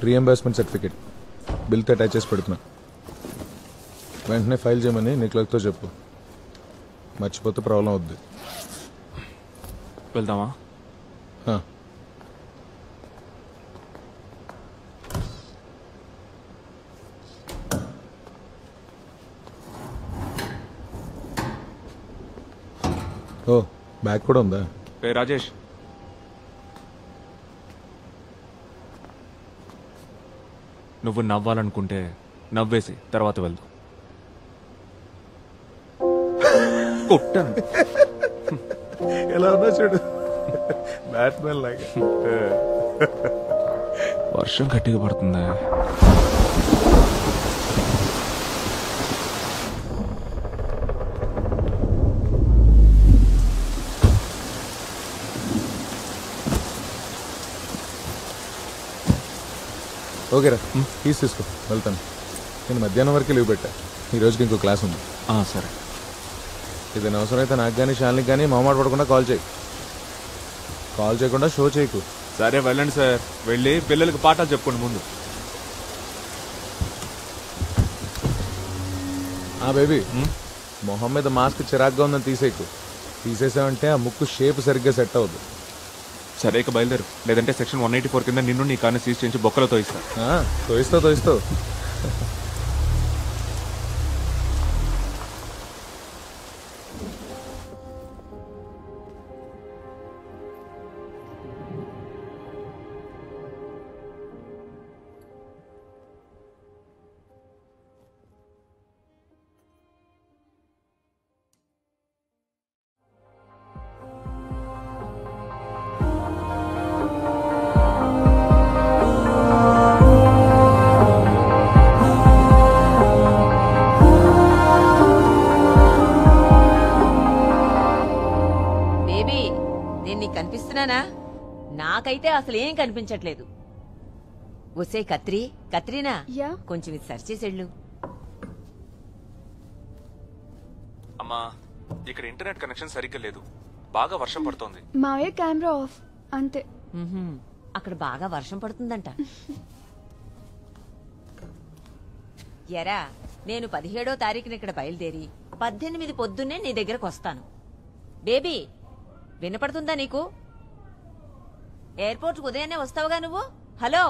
Reimbursement certificate బిల్తో attach చేసి పెడుతున్నా. వెంటనే ఫైల్ చేయమని నీ క్లర్క్తో చెప్పు. మర్చిపోతే ప్రాబ్లం అవుద్ది. వెళ్దామా? ఓ బ్యాగ్ కూడా ఉందా? రాజేష్, నువ్వు నవ్వాలనుకుంటే నవ్వేసి తర్వాత వెళ్దాం. కొట్టాను. ఎలా ఉన్నా చూడు, బ్యాట్మెన్ లాగా. వర్షం గట్టిగా పడుతుందా? ఓకేరా, ఫీజు తీసుకో, వెళ్తాను. నేను మధ్యాహ్నం వరకు లీవ్ పెట్టా. ఈ రోజుకి ఇంకో క్లాస్ ఉంది. సరే. ఏదైనా అవసరం అయితే నాకు కానీ శాలినికి కానీ మొహమాట పడకుండా కాల్ చేయి. కాల్ చేయకుండా షో చేయకు. సరే వెళ్ళండి సార్. వెళ్ళి పిల్లలకి పాఠాలు చెప్పుకోండి ముందు. బేబీ, మొహం మీద మాస్క్ చిరాగ్గా ఉందని తీసేయకు. తీసేసావంటే ఆ ముక్కు షేప్ సరిగ్గా సెట్ అవ్వదు. సరే ఇక బయలుదేరు, లేదంటే సెక్షన్ 184 కింద నిన్ను నీ కాన్ని సీజ్ చేయించి బొక్కలతో ఇస్తా. తోయిస్తావు. నాకైతే అసలు ఏం కనిపించట్లేదు. ఒసే కత్రీనా, కొంచెం ఇది సర్చ్ చేసేళ్ళు. అమ్మా, ఇక్కడ ఇంటర్నెట్ కనెక్షన్ సరిగ్గా లేదు. బాగా వర్షం పడుతోంది. మావయ్య కెమెరా ఆఫ్ అంతే. అక్కడ బాగా వర్షం పడుతుందంట. ఎరా, నేను 17వ తారీఖున ఇక్కడ బయలుదేరి 18 పొద్దున్నే నీ దగ్గరకు వస్తాను. బేబీ, వినపడుతుందా నీకు? ఎయిర్పోర్ట్ ఉదయాన్నే వస్తావుగా నువ్వు. హలో,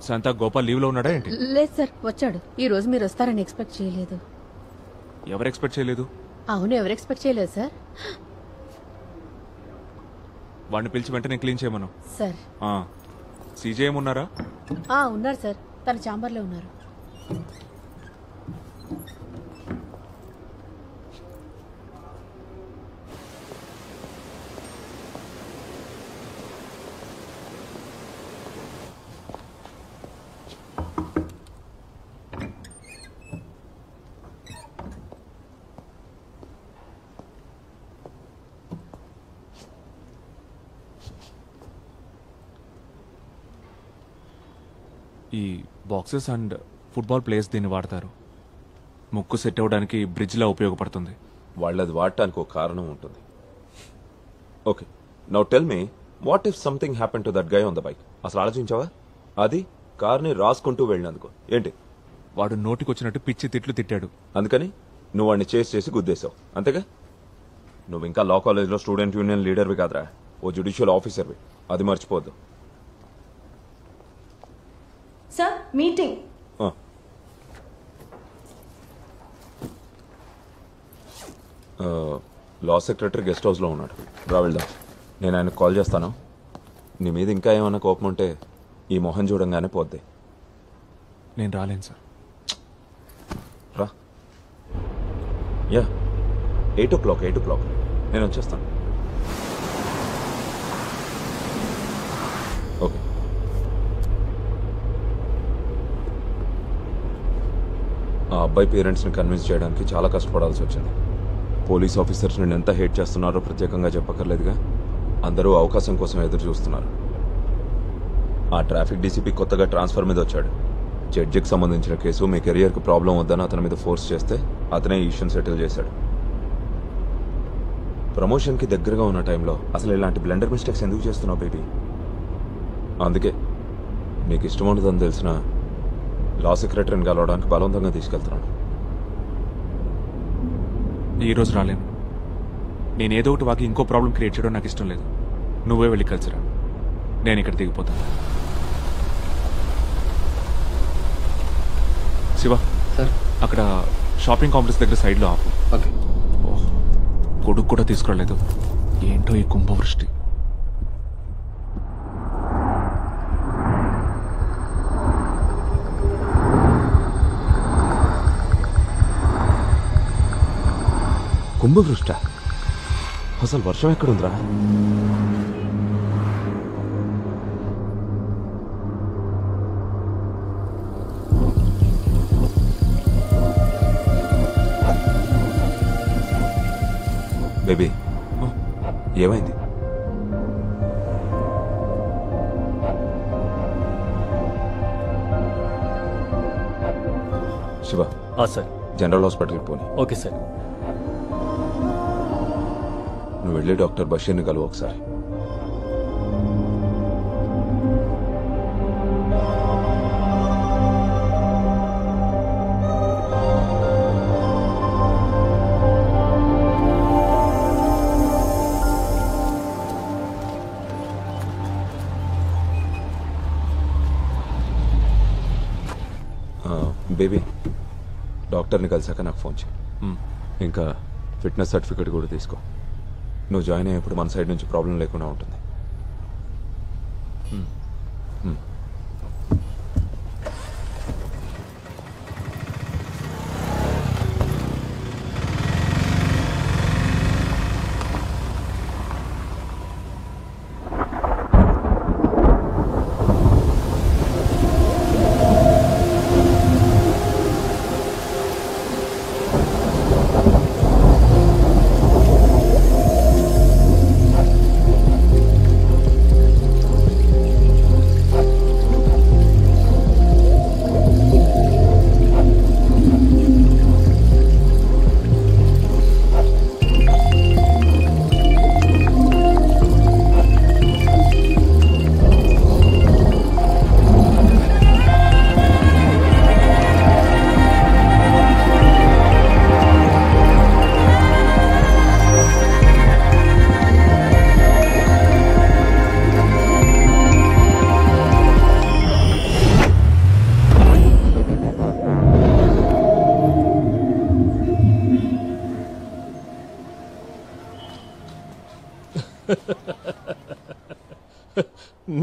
శాంతా, గోపాల్ లీవ్ లో ఉన్నాడా ఏంటి? లేదు సార్, వచ్చాడు. ఈ రోజు మీరు వస్తారని ఎక్స్పెక్ట్ చేయలేదు. ఎవరు ఎక్స్పెక్ట్ చేయలేదు? అవును, ఎవరు ఎక్స్పెక్ట్ చేయలేదు సార్. వాడిని పిలిచి వెంటనే క్లీన్ చేయమను. సార్. సీజేఎం ఉన్నారా? ఉన్నారు సార్, తన ఛాంబర్లో ఉన్నారు. ఈ బాక్సెస్ అండ్ ఫుట్బాల్ ప్లేయర్స్ దీన్ని వాడతారు. ముక్కు సెట్ అవ్వడానికి బ్రిడ్జ్లా ఉపయోగపడుతుంది. వాళ్ళది వాడటానికి ఒక కారణం ఉంటుంది. Okay, now tell me, what if something happen to that guy on the bike? అసలు ఆలోచించావా? అది కార్ని రాసుకుంటూ వెళ్ళినందుకు ఏంటి? వాడు నోటికొచ్చినట్టు పిచ్చి తిట్లు తిట్టాడు. అందుకని నువ్వు వాడిని చేసి గుద్దేశావు, అంతేగా? నువ్వు ఇంకా లా కాలేజ్లో స్టూడెంట్ యూనియన్ లీడర్వి కాదురా, ఓ జ్యుడిషియల్ ఆఫీసర్వి. అది మర్చిపోద్దు. Sir meeting. Law secretary guest హౌస్లో ఉన్నాడు, రా వెళ్దాం. నేను ఆయనకు కాల్ చేస్తాను. నీ మీద ఇంకా ఏమైనా కోపం ఉంటే ఈ మొహం చూడంగానే పోద్ది. నేను రాలేను సార్. రా. యా, 8 o'clock నేను వచ్చేస్తాను. ఓకే. ఆ అబ్బాయి పేరెంట్స్ని కన్విన్స్ చేయడానికి చాలా కష్టపడాల్సి వచ్చింది. పోలీస్ ఆఫీసర్స్ నేను ఎంత హేట్ చేస్తున్నారో ప్రత్యేకంగా చెప్పక్కర్లేదుగా. అందరూ అవకాశం కోసం ఎదురు చూస్తున్నారు. ఆ ట్రాఫిక్ డీసీపీ కొత్తగా ట్రాన్స్ఫర్ మీద వచ్చాడు. జడ్జికి సంబంధించిన కేసు మీ కెరియర్కి ప్రాబ్లం వద్దని అతని మీద ఫోర్స్ చేస్తే అతనే ఈ ఇష్యూని సెటిల్ చేశాడు. ప్రమోషన్కి దగ్గరగా ఉన్న టైంలో అసలు ఇలాంటి బ్లెండర్ మిస్టేక్స్ ఎందుకు చేస్తున్నావు బేబీ? అందుకే నీకు ఇష్టం ఉండదని తెలిసిన లా సెక్రటరీని కలవడానికి బలవంతంగా తీసుకెళ్తున్నాను. ఈరోజు రాలేను. నేను ఏదో ఒకటి వాకి ఇంకో ప్రాబ్లం క్రియేట్ చేయడం నాకు ఇష్టం లేదు. నువ్వే వెళ్ళి కలిసిరా, నేను ఇక్కడ దిగిపోతాను. శివ సార్, అక్కడ షాపింగ్ కాంప్లెక్స్ దగ్గర సైడ్లో ఆపు. ఓకే. కొడుకు కూడా తీసుకురాలేదు. ఏంటో ఈ కుంభవృష్టి. కుంభవృష్ట? అసలు వర్షం ఎక్కడుందిరా? బేబీ, ఏమైంది? శివ, సార్. జనరల్ హాస్పిటల్కి పోనీ. Okay sir. నువ్వు వెళ్ళి డాక్టర్ బషీర్ని కలువు ఒకసారి. బేబీ, డాక్టర్ని కలిసాక నాకు ఫోన్ చేయి. ఇంకా ఫిట్నెస్ సర్టిఫికేట్ కూడా తీసుకో. నువ్వు జాయిన్ అయ్యేప్పుడు మన సైడ్ నుంచి ప్రాబ్లం లేకుండా ఉంటుంది.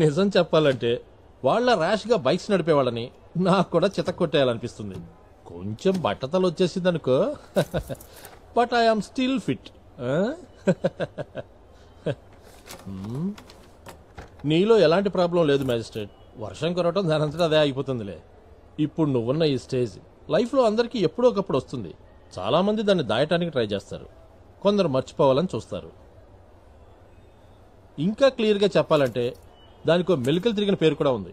నిజం చెప్పాలంటే వాళ్ళ ర్యాష్గా బైక్స్ నడిపేవాళ్ళని నాకు కూడా చితక్కొట్టేయాలనిపిస్తుంది. కొంచెం బట్టతలు వచ్చేసిందనుకో, బట్ ఐఎమ్ స్టిల్ ఫిట్. నీలో ఎలాంటి ప్రాబ్లం లేదు మ్యాజిస్ట్రేట్. వర్షం కురవటం దానంతటా అదే ఆగిపోతుందిలే. ఇప్పుడు నువ్వున్న ఈ స్టేజ్ లైఫ్లో అందరికీ ఎప్పుడో ఒకప్పుడు వస్తుంది. చాలామంది దాన్ని దాయటానికి ట్రై చేస్తారు, కొందరు మర్చిపోవాలని చూస్తారు. ఇంకా క్లియర్గా చెప్పాలంటే దానికో మెలికలు తిరిగిన పేరు కూడా ఉంది,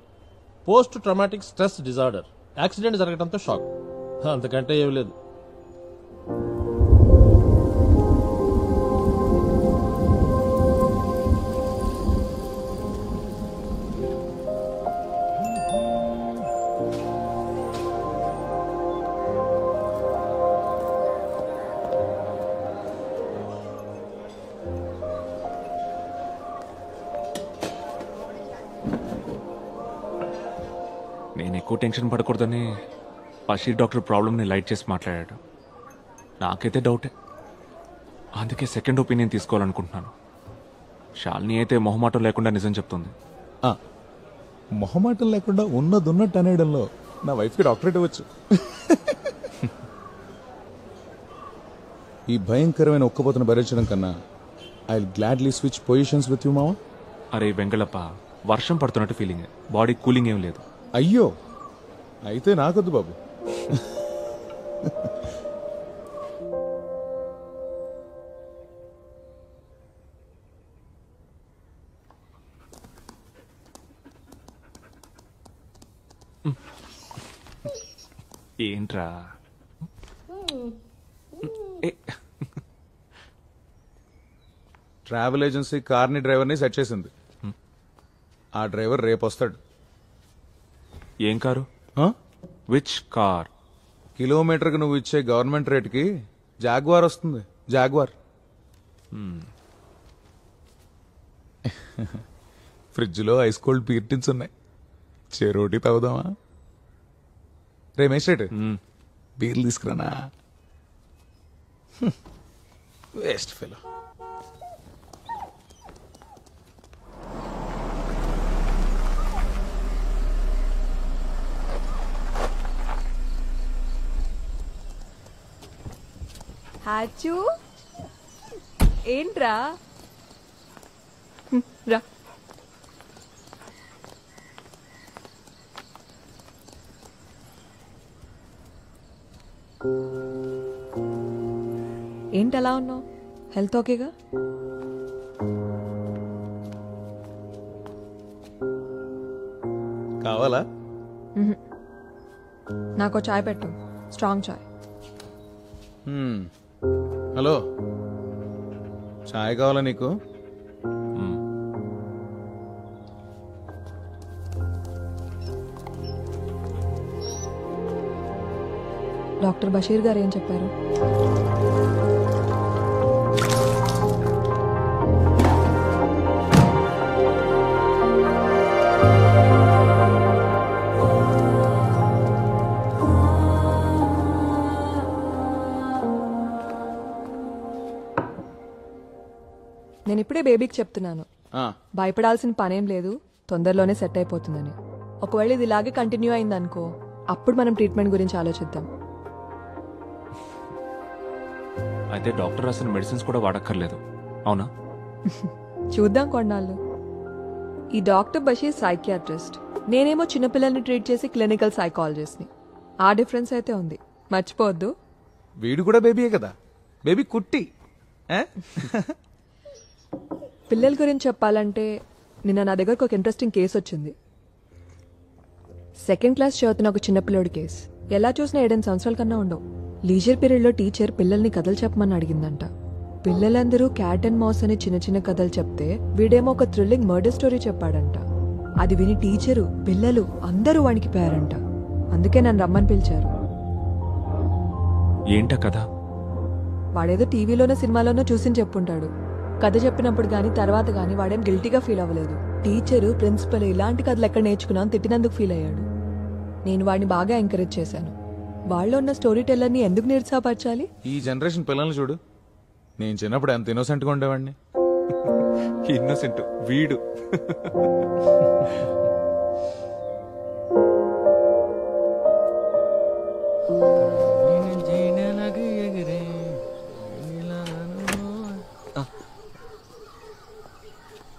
post traumatic stress disorder. Accident జరగడంతో షాక్, అంతకంటే ఏం లేదు. నేను ఎక్కువ టెన్షన్ పడకూడదని బషీర్ డాక్టర్ ప్రాబ్లమ్ని లైట్ చేసి మాట్లాడాడు. నాకైతే డౌటే, అందుకే సెకండ్ ఒపీనియన్ తీసుకోవాలనుకుంటున్నాను. శాలిని అయితే మొహమాటం లేకుండా నిజం చెప్తుంది. మొహమాటం లేకుండా ఉన్నట్టు అనేయడంలో నా వైఫ్కి డాక్టరేట్ ఇవ్వచ్చు. ఈ భయంకరమైన ఒక్కపోతను భరించడం కన్నా I gladly switch positions with you మావా. అరే వెంగళప్ప, వర్షం పడుతున్నట్టు ఫీలింగ్, బాడీ కూలింగ్ ఏం లేదు. అయ్యో, అయితే నాకొద్దు బాబు. ఏంట్రా ట్రావెల్ ఏజెన్సీ కార్ని డ్రైవర్ని సెట్ చేసింది. ఆ డ్రైవర్ రేపు వస్తాడు. ఏం కారు? Which car? కిలోమీటర్కి నువ్వు ఇచ్చే గవర్నమెంట్ రేట్కి జాగ్వార్ వస్తుంది. జాగ్వార్. ఫ్రిడ్జ్లో ఐస్ కోల్డ్ బీర్ టిన్స్ ఉన్నాయి. చెరోటి తాగుదామా? రే మేస్ట్రేట్, బీర్లు తీసుకురానా? Waste fellow. హాచు ఏంట్రా? రా. ఏంటి అలా ఉన్నావు? హెల్త్ ఓకేగా? కావాలా? నాకు చాయ్ పెట్టు, స్ట్రాంగ్ చాయ్. హలో, చాయ్ కావాలా నీకు? డాక్టర్ బషీర్ గారు ఏం చెప్పారు? నేను ఇప్పుడే బేబీకి చెప్తున్నాను, భయపడాల్సిన పనేం లేదు, తొందరలోనే సెట్ అయిపోతుందని. ఒకవేళ ఇది ఇలాగే కంటిన్యూ అయిందనుకో, అప్పుడు మనం ట్రీట్మెంట్ గురించి ఆలోచిద్దాం. అయితే డాక్టర్ రాసిన మెడిసిన్స్ కూడా వాడక్కర్లేదు, అవునా? చూద్దాం కొన్నాళ్ళు. ఈ డాక్టర్ బషీర్ సైకియాట్రిస్ట్, నేనేమో చిన్నపిల్లల్ని ట్రీట్ చేసి క్లినికల్ సైకాలజిస్ట్ని. ఆ డిఫరెన్స్ అయితే ఉంది, మర్చిపోవద్దు. వీడు కూడా బేబీయే కదా, బేబీ కుట్టి. పిల్లల గురించి చెప్పాలంటే నిన్న నా దగ్గరకు ఒక ఇంట్రెస్టింగ్ కేసు వచ్చింది. 2nd క్లాస్ చదువుతున్న ఒక చిన్నపిల్లడి కేసు. ఎలా చూసినా 7 సంవత్సరాల కన్నా ఉండవు. లీజర్ పీరియడ్లో టీచర్ పిల్లల్ని కథలు చెప్పమని అడిగిందంట. పిల్లలందరూ క్యాట్ అండ్ మౌస్ అని చిన్న చిన్న కథలు చెప్తే వీడేమో ఒక థ్రిల్లింగ్ మర్డర్ స్టోరీ చెప్పాడంట. అది విని టీచరు, పిల్లలు అందరూ వణికిపోయారంట. అందుకే నన్ను రమ్మని పిలిచారు. ఏంట కథ? వాడేదో టీవీలోనో సినిమాలోనో చూసి చెప్పుంటాడు. కథ చెప్పినప్పుడు గానీ తర్వాత గానీ వాడేం గిల్టీగా ఫీల్ అవ్వలేదు. టీచరు, ప్రిన్సిపల్ ఇలాంటి కథలు ఎక్కడ నేర్చుకున్నాను తిట్టినందుకు ఫీల్ అయ్యాడు. నేను వాడిని బాగా ఎంకరేజ్ చేశాను. వాళ్ళు ఉన్న స్టోరీ టెల్లర్ని ఎందుకు నిరుత్సాహపరచాలి? ఈ జనరేషన్ పిల్లల్ని చూడు. నేను చిన్నప్పుడు ఎంత ఇన్నోసెంట్గా ఉండేవాడిని. ఇన్నోసెంట్ వీడు.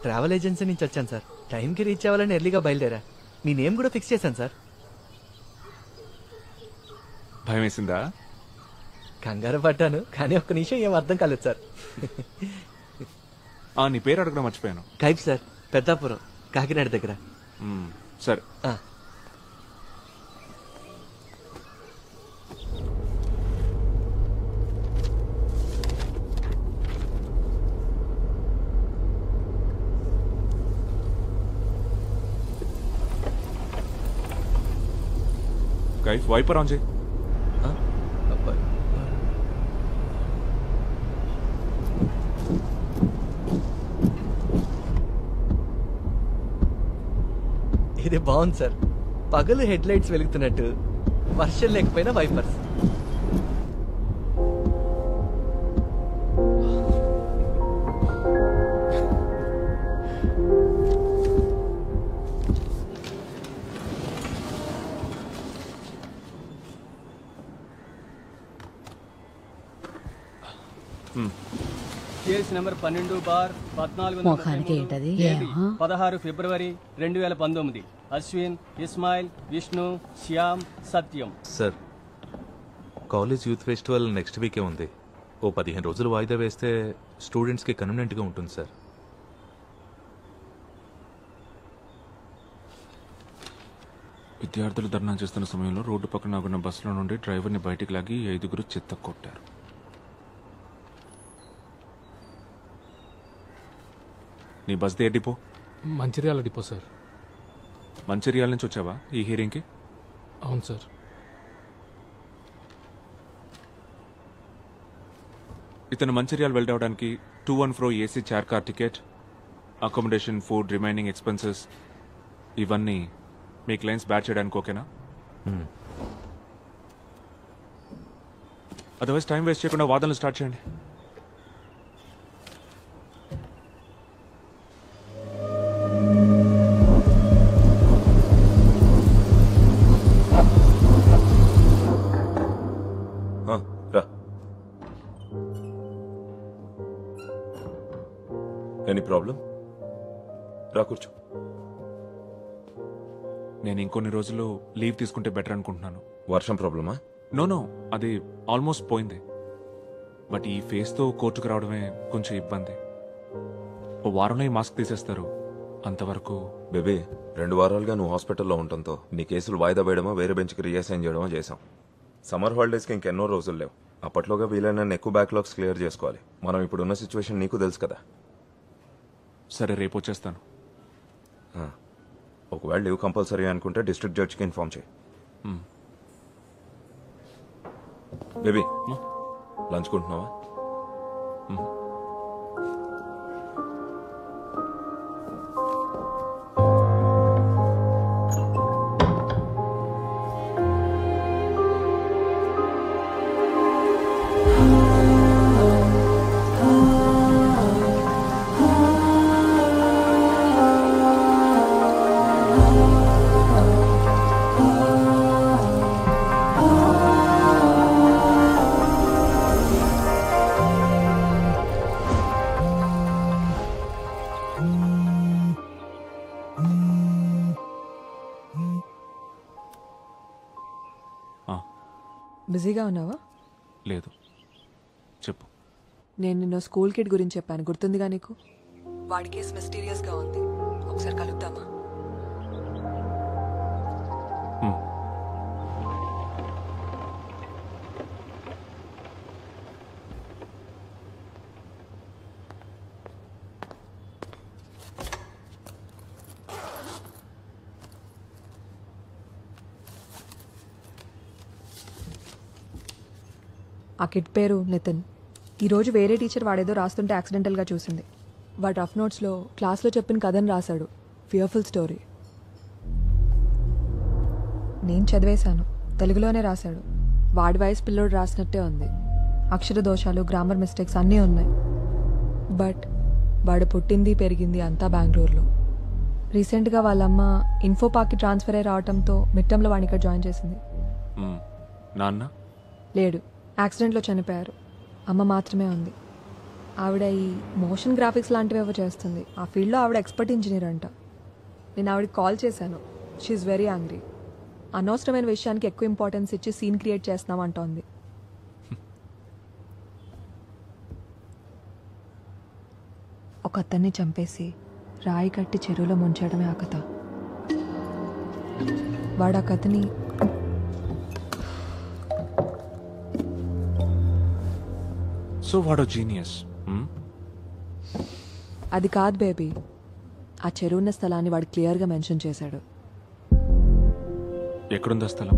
ట్రావెల్ ఏజెన్సీ నుంచి వచ్చాను సార్. టైంకి రీచ్ అవ్వాలని ఎర్లీగా బయలుదేరా. మీ నేమ్ కూడా ఫిక్స్ చేశాను సార్. భయం వేసిందా? కంగారు పడ్డాను, కానీ ఒక్క నిమిషం ఏం అర్థం కాలేదు సార్. నీ పేరు అడగడం మర్చిపోయాను. కైప్ సార్, పెద్దాపురం, కాకినాడ దగ్గర. సరే, కైఫ్ వైపర్ ఆన్ చేయి. ఇది బాగుంది సార్. పగలు హెడ్ లైట్స్ వెలుగుతున్నట్టు, వర్షం లేకపోయినా వైపర్స్. కేసు నెంబర్ 12/14 ముఖానికి ఏంటది? 16 ఫిబ్రవరి 2019. Ashwin, Ismail, Vishnu, Shyam, Satyam. Sir, college youth festival next వీకే ఉంది. ఓ 15 రోజులు వాయిదా వేస్తే స్టూడెంట్స్కి కన్వీనియంట్గా ఉంటుంది సార్. విద్యార్థులు ధర్నా చేస్తున్న సమయంలో రోడ్డు పక్కన ఆగున్న బస్సులో నుండి డ్రైవర్ని బయటికి లాగి 5 చెత్త కొట్టారు. నీ బస్ది ఏ depot? Mancherial depot sir. Mancherial నుంచి వచ్చావా ఈ హియరింగ్కి? అవును సార్. ఇతను మంచిర్యాల వెళ్ళడానికి 2 and fro AC chair car ticket, accommodation, food, remaining expenses ఇవన్నీ మీ క్లయింట్స్ బ్యాచ్ చేయడానికి ఓకేనా? అదర్వైజ్ టైం వేస్ట్ చేయకుండా వాదనలు స్టార్ట్ చేయండి. Any problem? రా కూర్చో. నేను ఇంకొన్ని రోజులు లీవ్ తీసుకుంటే బెటర్ అనుకుంటున్నాను. వర్షం ప్రాబ్లమా? నో, అది ఆల్మోస్ట్ పోయింది. బట్ ఈ ఫేస్తో కోర్టుకు రావడమే కొంచెం ఇబ్బంది. ఓ వారంలో ఈ మాస్క్ తీసేస్తారు. అంతవరకు బేబీ, 2 వారాలుగా నువ్వు హాస్పిటల్లో ఉండటంతో నీ కేసులు వాయిదా వేయడమో వేరే బెంచ్కి రీఅసైన్ చేయడమో చేశాం. సమ్మర్ హాలిడేస్కి ఇంకెన్నో రోజులు లేవు. అప్పట్లోగా వీలైన ఎక్కువ బ్యాక్లాగ్స్ క్లియర్ చేసుకోవాలి. మనం ఇప్పుడున్న సిచ్యువేషన్ నీకు తెలుసు కదా. సరే, రేపు వచ్చేస్తాను. ఒకవేళ లీవ్ కంపల్సరీ అనుకుంటే డిస్ట్రిక్ట్ జడ్జికి ఇన్ఫార్మ్ చేయి. బేబీ, లంచ్ కొంటున్నావా? బిజీగా ఉన్నావా? లేదు, చెప్పు. నేను నిన్న స్కూల్ కిడ్ గురించి చెప్పాను, గుర్తుందిగా నీకు? వాడి కేసు మిస్టీరియస్గా ఉంది. ఒకసారి కలుద్దామా? ఆ కిడ్ పేరు నితిన్. ఈరోజు వేరే టీచర్ వాడేదో రాస్తుంటే యాక్సిడెంటల్గా చూసింది. వాడు రఫ్ నోట్స్లో క్లాస్లో చెప్పిన కథను రాశాడు. Fearful story. నేను చదివేశాను. తెలుగులోనే రాశాడు. వాడి వయసు పిల్లోడు రాసినట్టే ఉంది. అక్షర దోషాలు, గ్రామర్ మిస్టేక్స్ అన్నీ ఉన్నాయి. బట్ వాడు పుట్టింది పెరిగింది అంతా బెంగళూరులో. రీసెంట్గా వాళ్ళమ్మ ఇన్ఫో పార్క్కి ట్రాన్స్ఫర్ అయ్యి రావడంతో మిడ్ టర్మ్లో వాడిని ఇక్కడ జాయిన్ చేసింది. నాన్న లేడు, యాక్సిడెంట్లో చనిపోయారు. అమ్మ మాత్రమే ఉంది. ఆవిడ ఈ మోషన్ గ్రాఫిక్స్ లాంటివి ఏవో చేస్తుంది. ఆ ఫీల్డ్లో ఆవిడ ఎక్స్పర్ట్ ఇంజనీర్ అంట. నేను ఆవిడకి కాల్ చేశాను. She very angry. అనవసరమైన విషయానికి ఎక్కువ ఇంపార్టెన్స్ ఇచ్చి సీన్ క్రియేట్ చేస్తున్నాం అంటోంది. ఒక అతన్ని చంపేసి రాయి కట్టి చెరువులో ముంచడమే ఆ కథ. వాడు ఆ కథని సో వాడో జీనియస్. అది కాదు బేబీ. ఆ చెరువున్న స్థలాన్ని వాడు క్లియర్గా మెన్షన్ చేశాడు. ఎక్కడుందా స్థలం?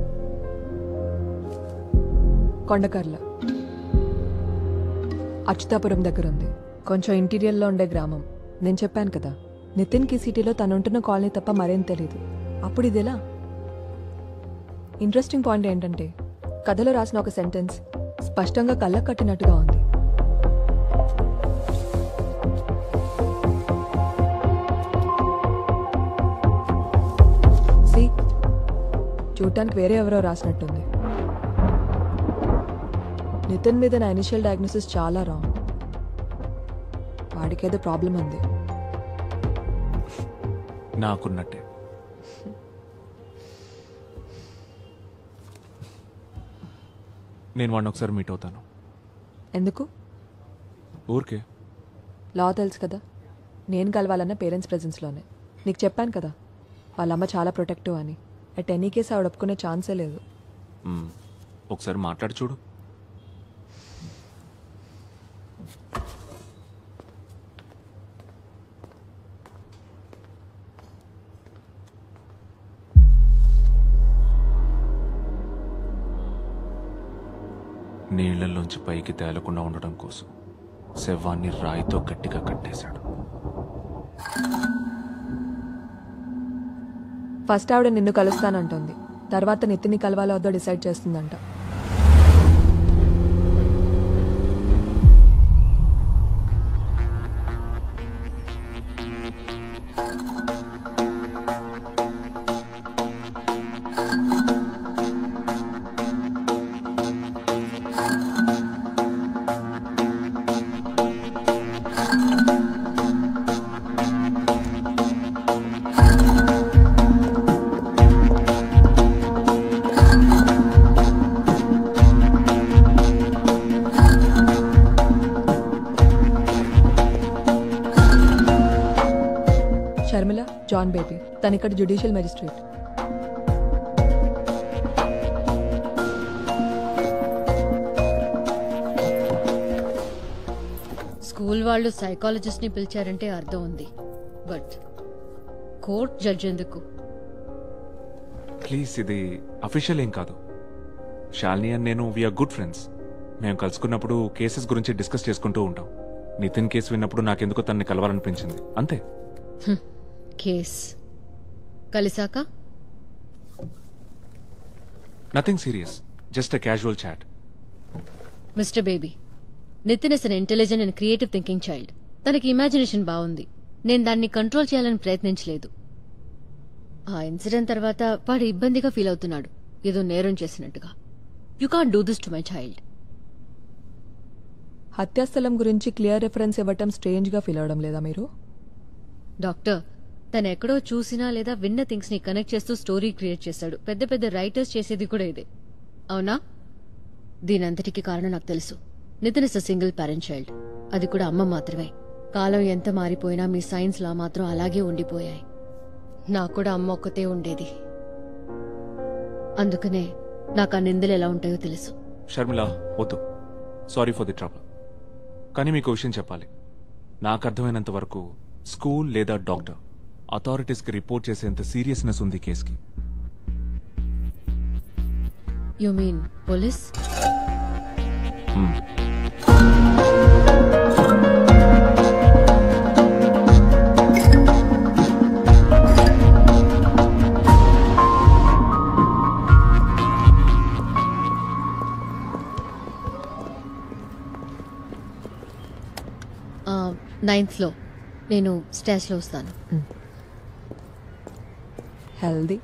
కొండకర్ల, అచ్యుతాపురం దగ్గర ఉంది. కొంచెం ఇంటీరియర్లో ఉండే గ్రామం. నేను చెప్పాను కదా, నితిన్కి సిటీలో తనుంటున్న కాలనీ తప్ప మరేం తెలీదు. అప్పుడు ఇదెలా? ఇంట్రెస్టింగ్ పాయింట్ ఏంటంటే కథలో రాసిన ఒక సెంటెన్స్ స్పష్టంగా కళ్ళకు కట్టినట్టుగా ఉంది. సి, చూడటానికి వేరే ఎవరో రాసినట్టుంది. నితిన్ మీద నా ఇనిషియల్ డయాగ్నోసిస్ చాలా రాంగ్. వాడికేదో ప్రాబ్లం ఉంది. నాకున్నట్టే. నేను వాడిని ఒకసారి మీట్ అవుతాను. ఎందుకు? ఊరికే. లా తెలుసు కదా, నేను కలవాలన్న పేరెంట్స్ ప్రెజెన్స్లోనే. నీకు చెప్పాను కదా, వాళ్ళమ్మ చాలా ప్రొటెక్టివ్ అని. అట్ ఎనీ కేసు ఆవిడ ఒప్పుకునే ఛాన్సే లేదు. ఒకసారి మాట్లాడి చూడు. నీళ్లలోంచి పైకి తేలకుండా ఉండడం కోసం శవాన్ని రాయితో గట్టిగా కట్టేశాడు. ఫస్ట్ ఆవిడ నిన్ను కలుస్తానంటుంది, తర్వాత నితిన్ని కలవాలో వద్దో డిసైడ్ చేస్తుందంట. షర్మిల, జాన్ బేబీ, తను ఇక్కడ జ్యుడిషియల్ మెజిస్ట్రేట్. స్కూల్ వాళ్ళు సైకాలజిస్ట్ ని పిలిచారంటే అర్థం ఉంది, బట్ కోర్ట్ జడ్జ్ ఎందుకు? ప్లీజ్, ఇది అఫీషియల్ ఏం కాదు. శాలిని అండ్ నేను వీఆర్ గుడ్ ఫ్రెండ్స్. మేము కలుసుకున్నప్పుడు కేసెస్ గురించి డిస్కస్ చేసుకుంటూ ఉంటాం. నితిన్ కేసు విన్నప్పుడు నాకెందుకో తనని కలవాలనిపించింది, అంతే. కేస్ కలిసాక nothing serious, just a casual chat. Mister baby, Nitin is an intelligent and creative thinking child. తనకి ఇమాజినేషన్ బాగుంది. నేను దాన్ని కంట్రోల్ చేయాలని ప్రయత్నించలేదు. ఆ ఇన్సిడెంట్ తర్వాత వాడు ఇబ్బందిగా ఫీల్ అవుతున్నాడు, ఏదో నేరం చేసినట్టుగా. You can't do this to my child. హత్యాస్థలం గురించి క్లియర్ రెఫరెన్స్ ఇవ్వటం స్ట్రేంజ్ గా ఫీల్ అవడం లేదా మీరు? డాక్టర్, తను ఎక్కడో చూసినా లేదా విన్న థింగ్స్ ని కనెక్ట్ చేస్తూ స్టోరీ క్రియేట్ చేశాడు. పెద్ద పెద్ద రైటర్స్ చేసేది కూడా ఇదే, అవునా? దీనంతటికి కారణం నాకు తెలుసు. Nitin is a single parent child, అది కూడా అమ్మ మాత్రమే. కాలం ఎంత మారిపోయినా మీ సైన్స్ లా మాత్రం అలాగే ఉండిపోయాయి. నాకు కూడా అమ్మ ఒక్కతే ఉండేది, అందుకనే నాకు ఆ నిందలు ఎలా ఉంటాయో తెలుసు. షర్మిల, వద్దు. Sorry for the trouble. కానీ మీకు విషయం చెప్పాలి. నాకు అర్థమైనంత వరకు స్కూల్ లేదా డాక్టర్ అథారిటీస్కి రిపోర్ట్ చేసేంత సీరియస్నెస్ ఉంది కేసుకి. You mean police? నైన్త్ లో నేను స్టేజ్ లో వస్తాను. హెల్దీ.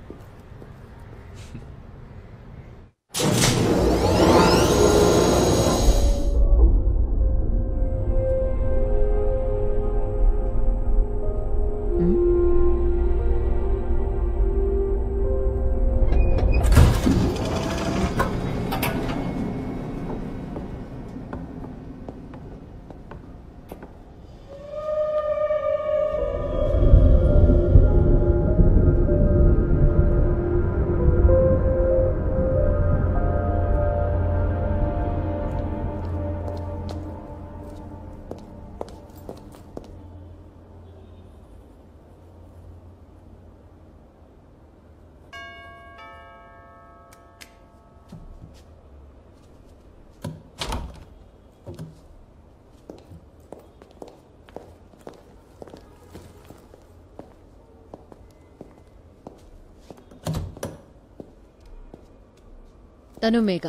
తను మేఘ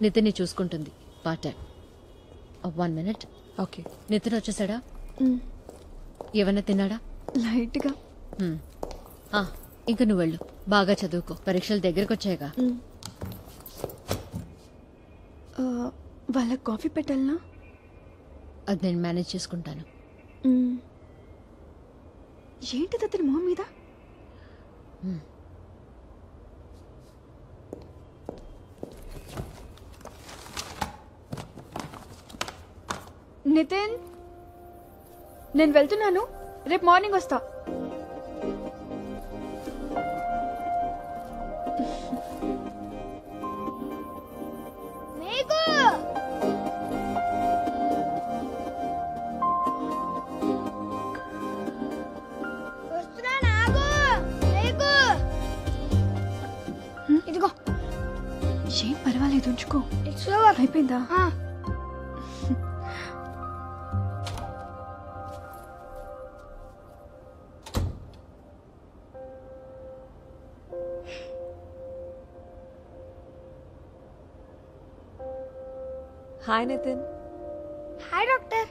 నితిన్ని చూసుకుంటుంది part time. 1 minute. Okay. Nitin వచ్చేసాడా? ఏమన్నా తిన్నాడా? లైట్గా. ఇంకా నువ్వు వెళ్ళు, బాగా చదువుకో, పరీక్షలు దగ్గరకు వచ్చాయిగా. వాళ్ళకి కాఫీ పెట్టాలనా? అది నేను మేనేజ్ చేసుకుంటాను. ఏంటిది అతని మొహం మీద? నితిన్, నేను వెళ్తున్నాను, రేపు మార్నింగ్ వస్తా. ఇదిగో. ఏం పర్వాలేదు, ఉంచుకో. అయిపోయిందా? హాయ్ నితిన్. Hi doctor.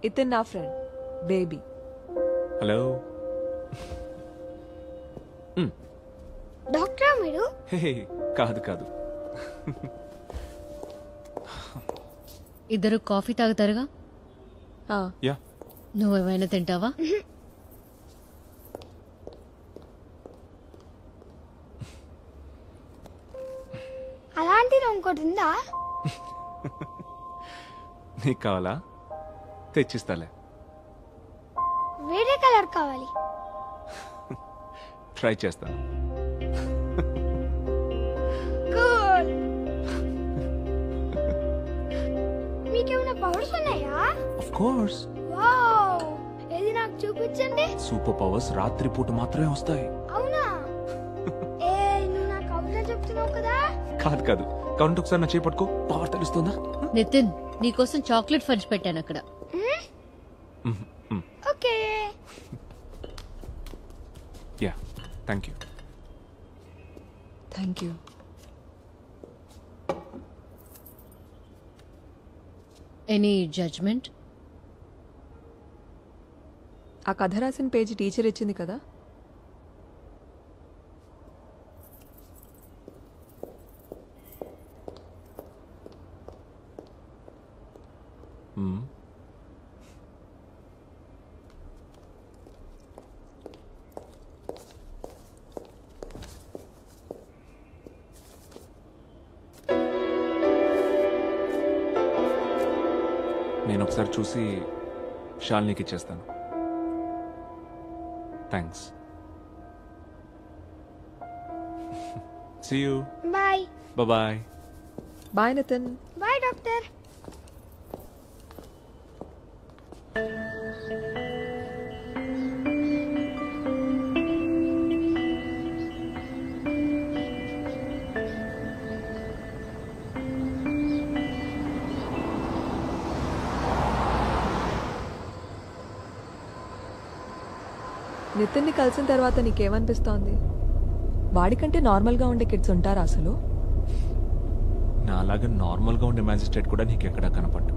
ఇతన్ నా ఫ్రెండ్ బేబీ. హలో. డాక్టరా మీరు? హే కాదు కాదు. ఇద్దరు కాఫీ తాగుతారుగా? యా. నువ్వేమైనా తింటావా? అలాంటిది ఇంకోటి ఉందా? నీకు కావాలా? తెచ్చిస్తాలే. వేరే కలర్ కావాలి. ట్రై చేస్తాను. కూల్. మీకేమైనా పవర్స్ ఉన్నాయా? Of course. వావ్, ఏది నాకు చూపించండి. సూపర్ పవర్స్ రాత్రిపూట మాత్రమే వస్తాయి. అవునా? ఏ నువ్వు నాకు అవునా చెప్తున్నావు కదా? కాదు కాదు, కౌంట్ ఒకసారి నా చేయి పట్టుకో, పవర్ తెలుస్తుందా? నితిన్, నీకోసం చాక్లెట్ ఫడ్జ్ పెట్టాను అక్కడ. Okay. Yeah, thank you. Thank you. Any judgement? ఆ కథ రాసిన పేజీ టీచర్ ఇచ్చింది కదా. నేను ఒకసారి చూసి షాల్నీకి ఇచ్చేస్తాను. Thanks. See you. Bye. Bye. Bye Nitin. Bye doctor. నితిన్ని కలిసిన తర్వాత నీకేమనిపిస్తోంది? వాడికంటే నార్మల్గా ఉండే కిడ్స్ ఉంటారా అసలు? నా అలాగే నార్మల్గా ఉండే మ్యాజిస్ట్రేట్ కూడా నీకెక్కడా కనపడ్డు.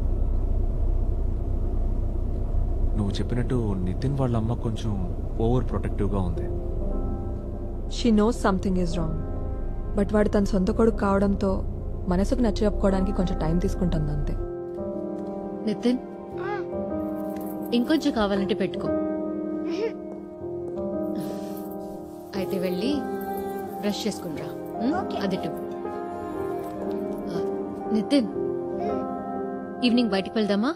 నువ్వు చెప్పినట్టు నితిన్ వాళ్ళ అమ్మ కొంచెం ఓవర్ ప్రొటెక్టివ్గా ఉంది. She knows something is wrong. But వాడు తన సొంత కొడుకు కావడంతో మనసుకు నచ్చ చెప్పుకోవడానికి కొంచెం టైం తీసుకుంటుంది అంతే. నితిన్, ఇంకొంచెం కావాలంటే పెట్టుకో. అయితే వెళ్ళి బ్రష్ చేసుకునిరా. అదిటు. నితిన్, ఈవినింగ్ బయటికి వెళ్దామా?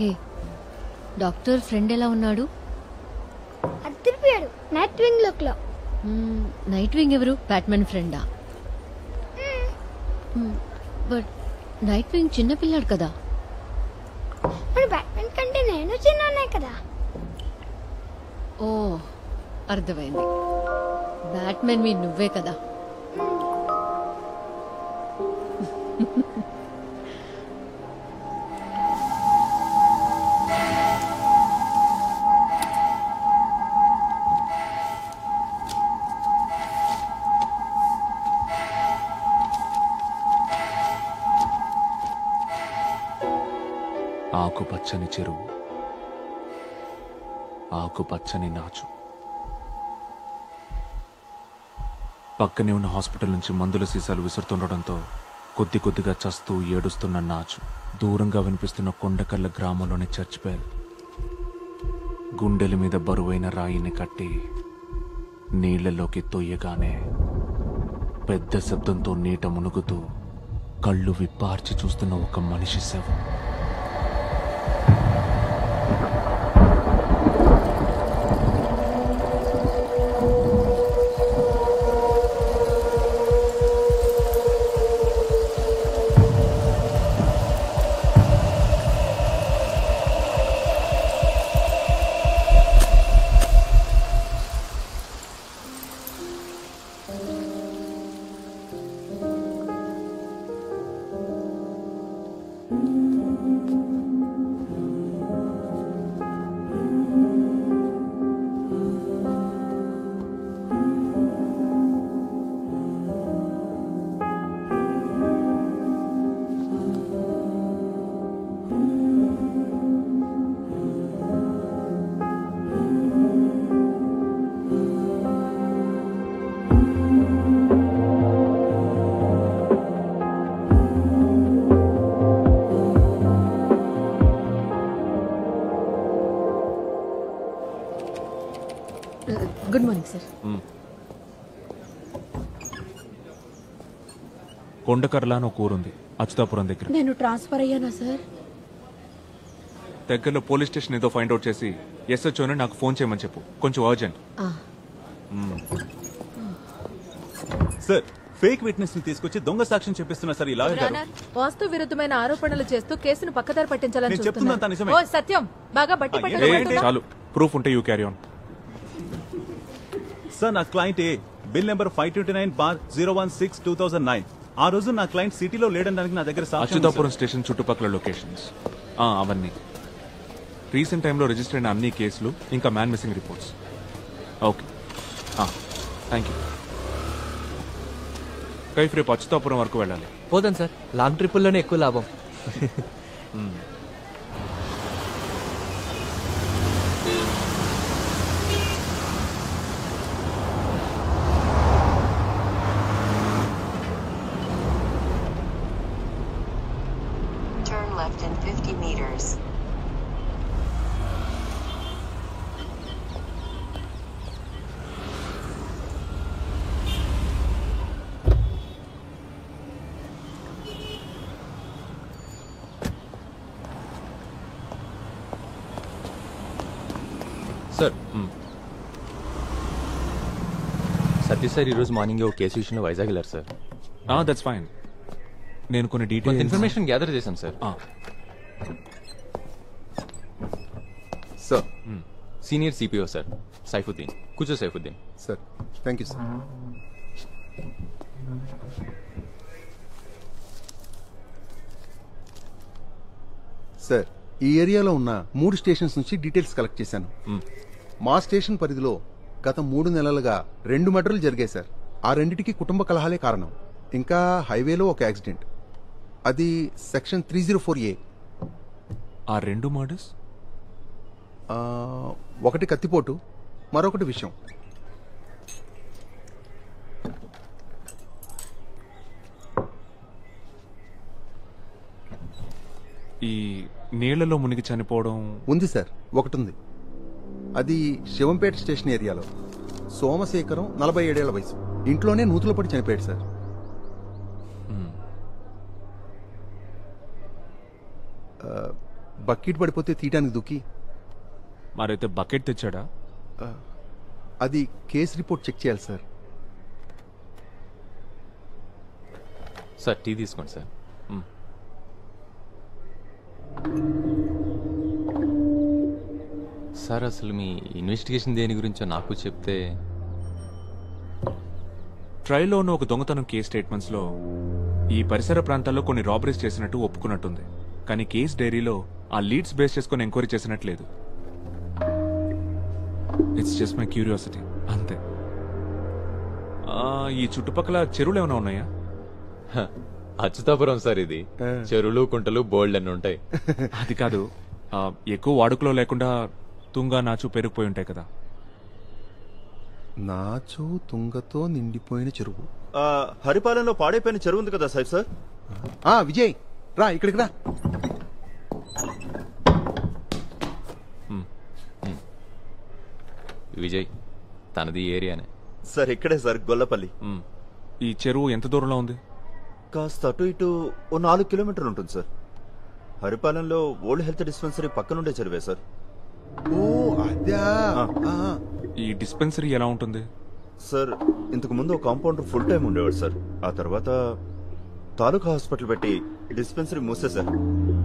హే, డాక్టర్ ఫ్రెండ్ ఎలా ఉన్నాడు? తిరిపాడు నైట్ వింగ్ లుక్ లో. నైట్ వింగ్ ఎవరు? బ్యాట్మెన్ ఫ్రెండా? బట్ నైట్ వింగ్ చిన్నపిల్లాడు కదా. మరి బ్యాట్మెన్ కంటే నేను చిన్ననే కదా. ఓ అర్థమైంది. బ్యాట్మెన్ మీ నువ్వే కదా. ఆకుపచ్చని చెరువు, ఆకుపచ్చని నాచు. పక్కనే ఉన్న హాస్పిటల్ నుంచి మందుల సీసాలు విసురుతుండటంతో కొద్ది కొద్దిగా చస్తూ ఏడుస్తున్న నాచు దూరంగా వినిపిస్తున్న కొండకల్ల గ్రామంలోని చర్చ్ బెల్. గుండెల మీద బరువైన రాయిని కట్టి నీళ్లలోకి తొయ్యగానే పెద్ద శబ్దంతో నీట మునుగుతూ కళ్ళు విప్పార్చి చూస్తున్న ఒక మనిషి శవం. Good morning sir. కొండకర్ల అని ఒక ఊరుంది అచ్యుతాపురం దగ్గర. నేను ట్రాన్స్ఫర్ అయ్యానా సార్? దగ్గరలో పోలీస్ స్టేషన్ ఏదో ఫైండ్ అవుట్ చేసి ఎస్హెచ్ఓని నాకు ఫోన్ చేయమని చెప్పు, కొంచెం అర్జెంట్. సార్, ఫేక్ విట్నెస్ ని తీసుకొచ్చి దొంగ సాక్ష్యం చెప్పిస్తున్నా సార్. ఇలా వాస్తు విరుద్ధమైన ఆరోపణలు చేస్తూ కేసును పక్కదారి పట్టించాలని నేను చెప్తున్నా నిజమే. ఓ సత్యం, బాగా బట్టి పట్టండి. చాలు, ప్రూఫ్ ఉంటే యూ క్యారీ ఆన్. సార్, నా క్లయింట్ ఏ బిల్ నెంబర్ 529/016/2009. ఆ రోజు నా క్లయింట్ సిటీలో లేడనడానికి నా దగ్గర సాక్ష్యం ఉంది, అచ్యుతాపురం స్టేషన్ చుట్టుపక్కల లొకేషన్స్ అవన్నీ. రీసెంట్ టైంలో రిజిస్టర్ అయిన అన్ని కేసులు, ఇంకా man missing reports. Okay, thank you. Kaif రేపు అచ్యుతాపురం వరకు వెళ్ళాలి. పోదాం సార్, లాంగ్ ట్రిప్పుల్లోనే ఎక్కువ లాభం. Turn left in 50 meters. Sir, Satish sir ఈరోజు మార్నింగ్ ఒక కేసు విషయంలో వైజాగ్ వెళ్ళారు సార్. That's fine. నేను కొన్ని డీటెయిల్స్ ఇన్ఫర్మేషన్ గ్యాదర్ చేశాను sir. Sir, senior CPO sir Saifuddin. కూర్చో Saifuddin. Sir, thank you sir. Sir, ఈ ఏరియాలో ఉన్న 3 స్టేషన్స్ నుంచి డీటెయిల్స్ కలెక్ట్ చేశాను. మా స్టేషన్ పరిధిలో గత 3 నెలలుగా 2 మర్డర్లు జరిగాయి సార్. ఆ రెండిటికి కుటుంబ కలహాలే కారణం. ఇంకా హైవేలో ఒక యాక్సిడెంట్, అది సెక్షన్ 304A. ఆ 2 మర్డర్స్? ఒకటి కత్తిపోటు, మరొకటి విషయం. ఈ నీళ్లలో మునిగి చనిపోవడం ఉంది సార్, ఒకటి ఉంది. అది శివంపేట స్టేషన్ ఏరియాలో. సోమశేఖరం, 47 ఏళ్ల వయసు. ఇంట్లోనే నూతులో పడి చనిపోయాడు సార్. బకెట్ పడిపోతే తీయడానికి దుక్కి. మరైతే బకెట్ తెచ్చాడా? అది కేసు రిపోర్ట్ చెక్ చేయాలి సార్. సార్ టీ తీసుకోండి సార్. సార్ అసలు మీ ఇన్వెస్టిగేషన్ దేని గురించో నాకు చెప్తే. ట్రయల్లో ఉన్న ఒక దొంగతనం కేస్ స్టేట్మెంట్స్లో ఈ పరిసర ప్రాంతాల్లో కొన్ని రాబరీస్ చేసినట్టు ఒప్పుకున్నట్టుంది. కానీ కేస్ డైరీలో ఆ లీడ్స్ బేస్ చేసుకుని ఎంక్వైరీ చేసినట్లేదు. ఇట్స్ జస్ట్ మై క్యూరియాసిటీ అంతే. ఈ చుట్టుపక్కల చెరువులు ఏమైనా ఉన్నాయా? అచ్యుతాపురం సార్, ఇది చెరువులు కుంటలు బోల్డ్ అన్ని ఉంటాయి. అది కాదు, ఎక్కువ వాడుకలో లేకుండా తుంగా నాచు పెరిగిపోయి ఉంటాయి కదా. నాచు తుంగతో నిండిపోయిన చెరువు. హరిపాలెంలో పాడైపోయిన చెరువు ఉంది కదా సార్. సార్ విజయ్ రా ఇక్కడికి రా. విజయ్ తనది ఏరియానే సార్. ఇక్కడే సార్, గొల్లపల్లి. ఈ చెరువు ఎంత దూరంలో ఉంది? కాస్త అటు ఇటు ఓ 4 కిలోమీటర్లు ఉంటుంది సార్. హరిపాలెంలో ఓల్డ్ హెల్త్ డిస్పెన్సరీ పక్కనుండే చెరువే సార్. ఓ అదా. ఈ డిస్పెన్సరీ ఎలా ఉంటుంది సార్? ఇంతకు ముందు ఒక కాంపౌండర్ ఫుల్ టైం ఉండేవాడు సార్. ఆ తర్వాత తాలూకా హాస్పిటల్ పెట్టి డిస్పెన్సరీ మూసేశారు.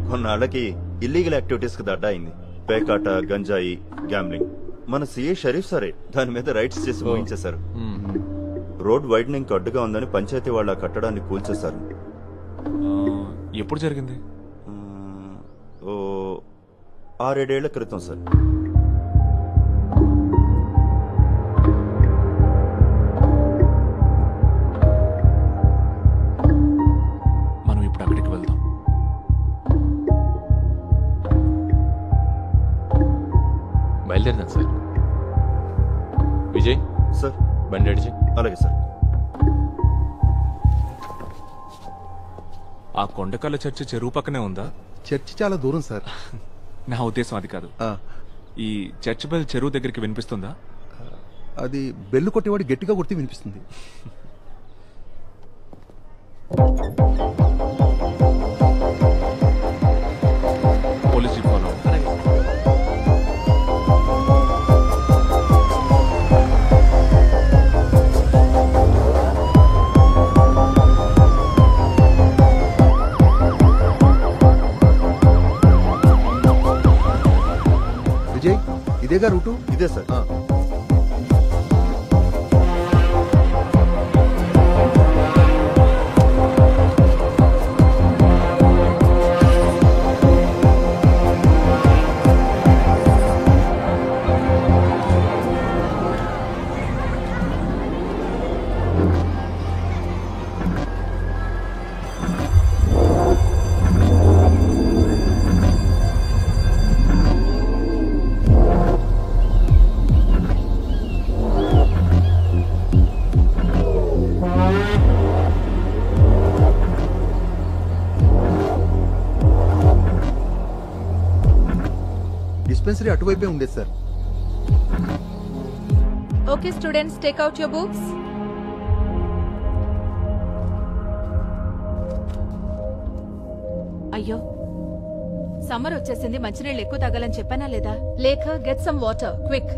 కొన్నాళ్ళకి ఇల్లీగల్ యాక్టివిటీస్ కి దడ్డా అయింది. పేకాట, గంజాయి, గ్యాంబ్లింగ్. మన సిఐ షరీఫ్ సారే దాని మీద రైట్స్ చేసి ముగించేశారు. రోడ్ వైడనింగ్ కి అడ్డుగా ఉందని పంచాయతీ వాళ్ళ కట్టడాన్ని కూల్చేశారు. ఎప్పుడు జరిగింది? ఓ 6-7 ఏళ్ల క్రితం సార్. మనం ఇప్పుడు అక్కడికి వెళ్దాం. బయలుదేరదాం సార్. విజయ్ సార్ బండి అడిచి. అలాగే సార్. ఆ కొండకల్ల చర్చి చెరువు పక్కనే ఉందా? చర్చి చాలా దూరం సార్. నా ఉద్దేశం అది కాదు. ఈ చర్చ్ బెల్ చెరువు దగ్గరికి వినిపిస్తుందా? అది బెల్లు కొట్టేవాడు గట్టిగా కొడితే వినిపిస్తుంది. Police jeep follow. విజయ్ ఇదేగా రూటు? ఇదే సార్. డిస్పెన్సరీ అటువైపే ఉండేది sir. Okay students, take out your books. అయ్యో, సమ్మర్ వచ్చేసింది. మంచినీళ్ళు ఎక్కువ తాగాలని చెప్పానా లేదా? లేక get some water quick.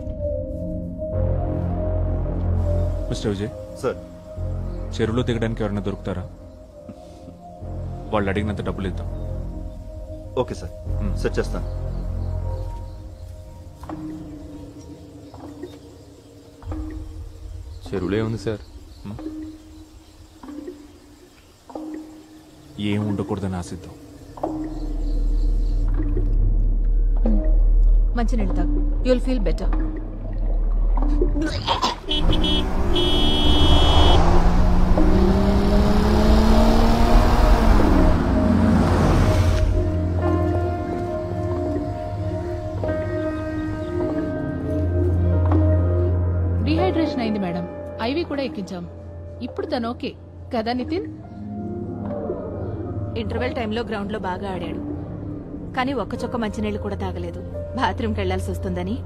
Mister Vijay sir, చెరువులో దిగడానికి ఎవరైనా దొరుకుతారా? వాళ్ళు అడిగినంత డబ్బులు ఇద్దాం. ఓకే సార్, సెట్ చేస్తాను. చెరువులే ఉంది సార్. ఏం ఉండకూడదని ఆశిద్దాం. మంచినీళ్ళు తాగు. You'll feel better. డిహైడ్రేషన్ అయింది మేడం. ఐవి కూడా ఎక్కించాం. ఇప్పుడు తను ఓకే కదా నితిన్? ఇంటర్వెల్ టైంలో గ్రౌండ్ లో బాగా ఆడాడు, కానీ ఒక్క చొక్క మంచినీళ్ళు కూడా తాగలేదు. బాత్రూమ్కి వెళ్లాల్సి వస్తుందని.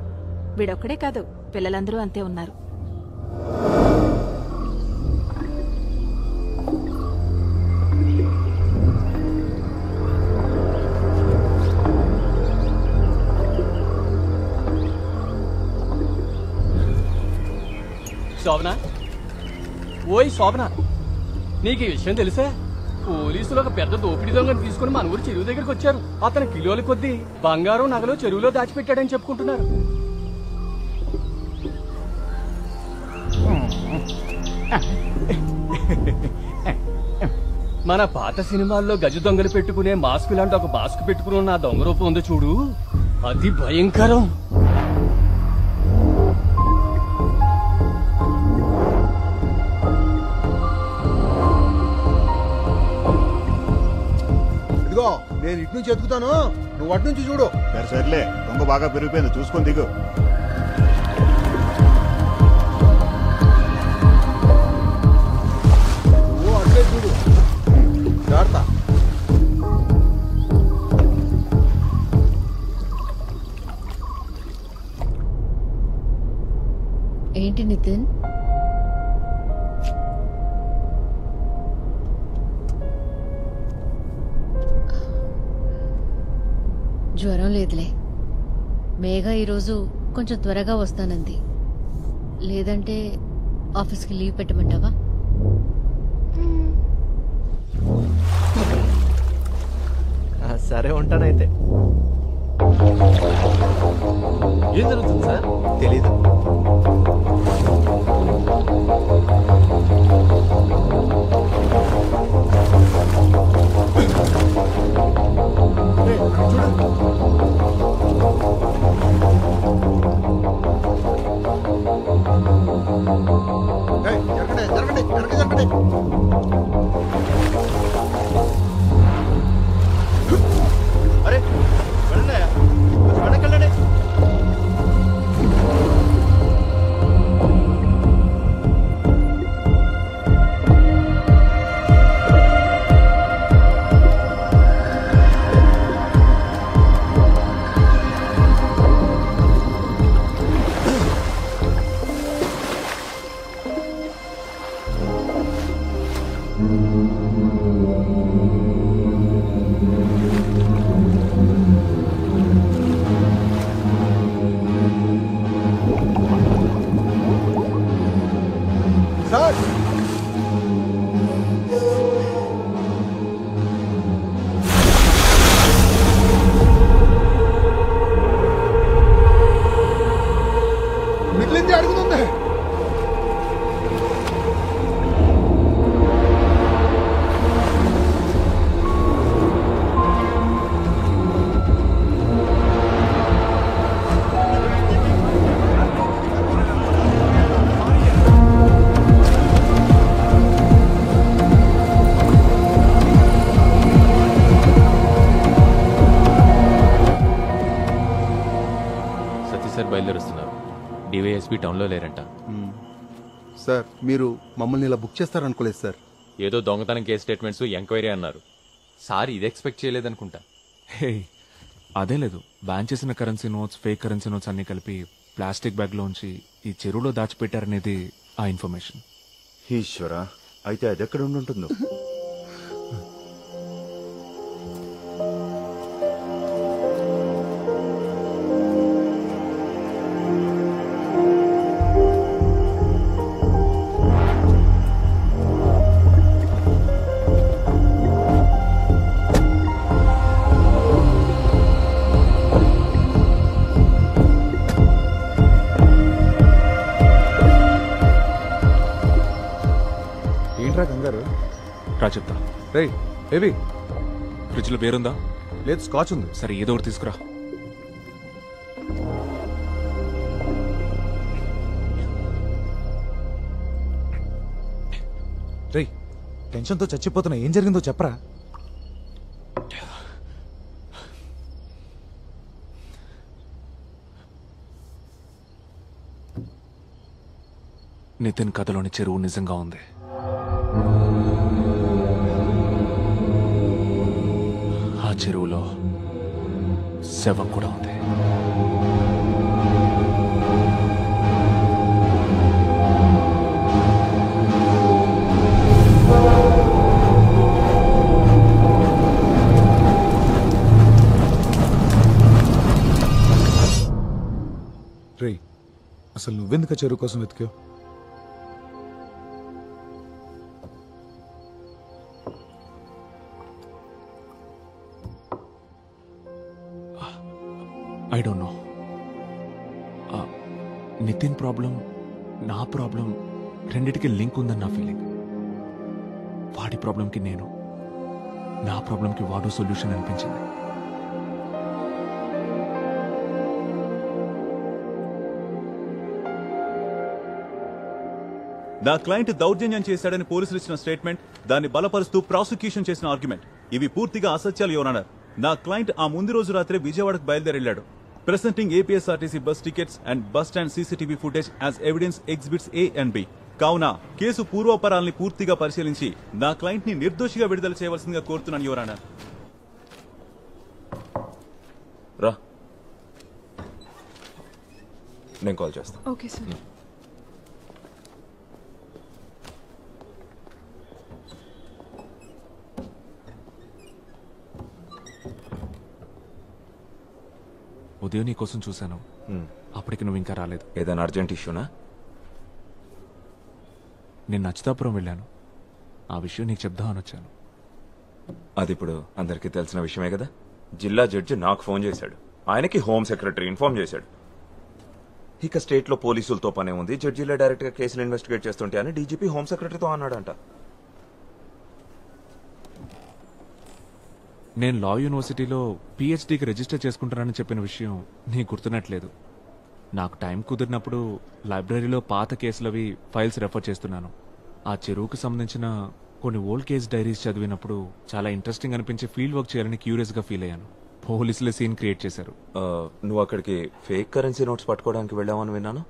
వీడొక్కడే కాదు, పిల్లలందరూ అంతే ఉన్నారు. శోభన, ఓయ్ శోభన, నీకు ఈ విషయం తెలుసా? పోలీసులు ఒక పెద్ద దోపిడీ దొంగను తీసుకుని మన ఊరు చెరువు దగ్గరికి వచ్చారు. అతను కిలోల కొద్దీ బంగారం నగలు చెరువులో దాచిపెట్టాడని చెప్పుకుంటున్నారు. మన పాత సినిమాల్లో గజ దొంగలు పెట్టుకునే మాస్క్ లాంటి ఒక మాస్క్ పెట్టుకుని ఉన్న ఆ దొంగ రూపం ఉంది చూడు, అది భయంకరం. ఇదిగో నేను ఇటు నుంచి ఎత్తుకుతాను, నువ్వు అటు నుంచి చూడు. సర్లే, దొంగ బాగా పెరిగిపోయింది, చూసుకొని దిగు. చూడు జాగ్రత్త. ఏంటి నితిన్, జ్వరం లేదులే. మేఘ ఈరోజు కొంచెం త్వరగా వస్తానంది. లేదంటే ఆఫీస్కి లీవ్ పెట్టమంటావా? సరే ఉంటానైతే. ఏం జరుగుతుంది సార్? తెలీదు. అరే వెళ్ళండి, వెనక్కి వెళ్ళండి. సార్ మిగిలింది అడుగుతుంది. సార్ బయలుదేరుస్తున్నారు. డివైఎస్పీ టౌన్లో లేరంట. సార్ మీరు మమ్మల్ని ఇలా బుక్ చేస్తారనుకోలేదు సార్. ఏదో దొంగతనం కేసు స్టేట్మెంట్స్ ఎంక్వైరీ అన్నారు. సార్ ఇది ఎక్స్పెక్ట్ చేయలేదనుకుంటా. హే, అదే లేదు. బ్యాన్ చేసిన currency notes, fake currency notes అన్ని కలిపి ప్లాస్టిక్ బ్యాగ్లోంచి ఈ చెరువులో దాచిపెట్టారనేది ఆ ఇన్ఫర్మేషన్. ఈశ్వర, అయితే అది ఎక్కడ ఉంటుందో. ఏంట్రా కంగారు? రా చెప్తా. రే ఏవి ఫ్రిడ్జ్లో బేరుందా? లేదు, స్కాచ్ ఉంది. సరే ఏదో ఒకటి తీసుకురా. రే టెన్షన్తో చచ్చిపోతున్నా, ఏం జరిగిందో చెప్పరా. నితిన్ కథలోని చెరువు నిజంగా ఉంది. ఆ చెరువులో శవం కూడా ఉంది. రే అసలు నువ్వెందుకు చెరువు కోసం వెతికావు? నా ప్రాబ్లం రెండిటికి లింక్ ఉందని నా ఫీలింగ్. వాడి ప్రాబ్లంకి నేను, నా ప్రాబ్లంకి వాడు సొల్యూషన్ అనిపించింది. నా క్లయింట్ దౌర్జన్యం చేశాడని పోలీసులు ఇచ్చిన స్టేట్మెంట్, దాన్ని బలపరుస్తూ ప్రాసిక్యూషన్ చేసిన ఆర్గ్యుమెంట్ ఇవి పూర్తిగా అసత్యాలు యువర్ ఆనర్. నా క్లయింట్ ఆ ముందు రోజు రాత్రి విజయవాడకు బయలుదేరెళ్లాడు. Presenting APSRTC bus tickets and bus stand CCTV footage as evidence exhibits A and B. కావున కేసు పూర్వాపరాల్ని పూర్తిగా పరిశీలించి నా క్లయింట్ ని నిర్దోషిగా విడుదల చేయవలసిందిగా కోరుతున్నాను యువర్ ఆనర్. రా, నేను కాల్ చేస్తాను. Okay sir. ఉదయం నీ కోసం చూశాను, అప్పటికి నువ్వు ఇంకా రాలేదు. ఏదైనా అర్జెంట్ ఇష్యూనా? నేను నచ్చితాపురం వెళ్ళాను, ఆ విషయం నీకు చెప్దామని వచ్చాను. అది ఇప్పుడు అందరికీ తెలిసిన విషయమే కదా. జిల్లా జడ్జి నాకు ఫోన్ చేశాడు, ఆయనకి హోమ్ సెక్రటరీ ఇన్ఫార్మ్ చేశాడు. ఇక స్టేట్లో పోలీసులతో పనే ఉంది, జడ్జిలే డైరెక్ట్గా కేసులు ఇన్వెస్టిగేట్ చేస్తుంటే అని డీజీపీ హోమ్ సెక్రటరీతో అన్నాడంట. నేను లా యూనివర్సిటీలో పిహెచ్డీకి రిజిస్టర్ చేసుకుంటానని చెప్పిన విషయం నీకు గుర్తున్నట్లేదు. నాకు టైం కుదిరినప్పుడు లైబ్రరీలో పాత కేసులవి ఫైల్స్ రెఫర్ చేస్తున్నాను. ఆ చెరువుకు సంబంధించిన కొన్ని ఓల్డ్ కేస్ డైరీస్ చదివినప్పుడు చాలా ఇంట్రెస్టింగ్ అనిపించి ఫీల్డ్ వర్క్ చేయాలని క్యూరియస్గా ఫీల్ అయ్యాను. పోలీసులే సీన్ క్రియేట్ చేశారు. నువ్వు అక్కడికి ఫేక్ కరెన్సీ నోట్స్ పట్టుకోవడానికి వెళ్ళావని విన్నాను.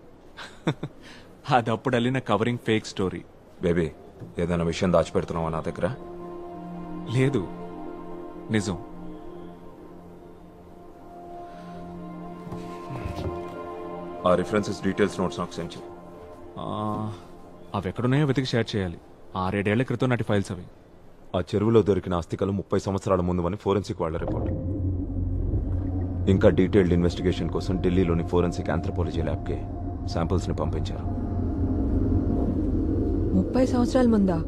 అది అప్పుడు వెళ్ళిన కవరింగ్ ఫేక్ స్టోరీ. బేబీ, ఏదైనా విషయం దాచిపెడుతున్నావా నా దగ్గర? లేదు, నిజం. ఆ రిఫరెన్సెస్ డీటెయిల్స్ నోట్స్ నాకు సెండ్ చేయి. అవి ఎక్కడున్నాయో వెతికి షేర్ చేయాలి. 6-7 ఏళ్ల క్రితం నాటి ఫైల్స్ అవి. ఆ చెరువులో దొరికిన అస్థికలు 30 సంవత్సరాల ముందు అని ఫోరెన్సిక్ వాళ్ళ రిపోర్ట్. ఇంకా డీటెయిల్డ్ ఇన్వెస్టిగేషన్ కోసం ఢిల్లీలోని ఫోరెన్సిక్ ఆంథ్రోపాలజీ ల్యాబ్కి శాంపిల్స్ని పంపించారు. 30 సంవత్సరాల ముందా?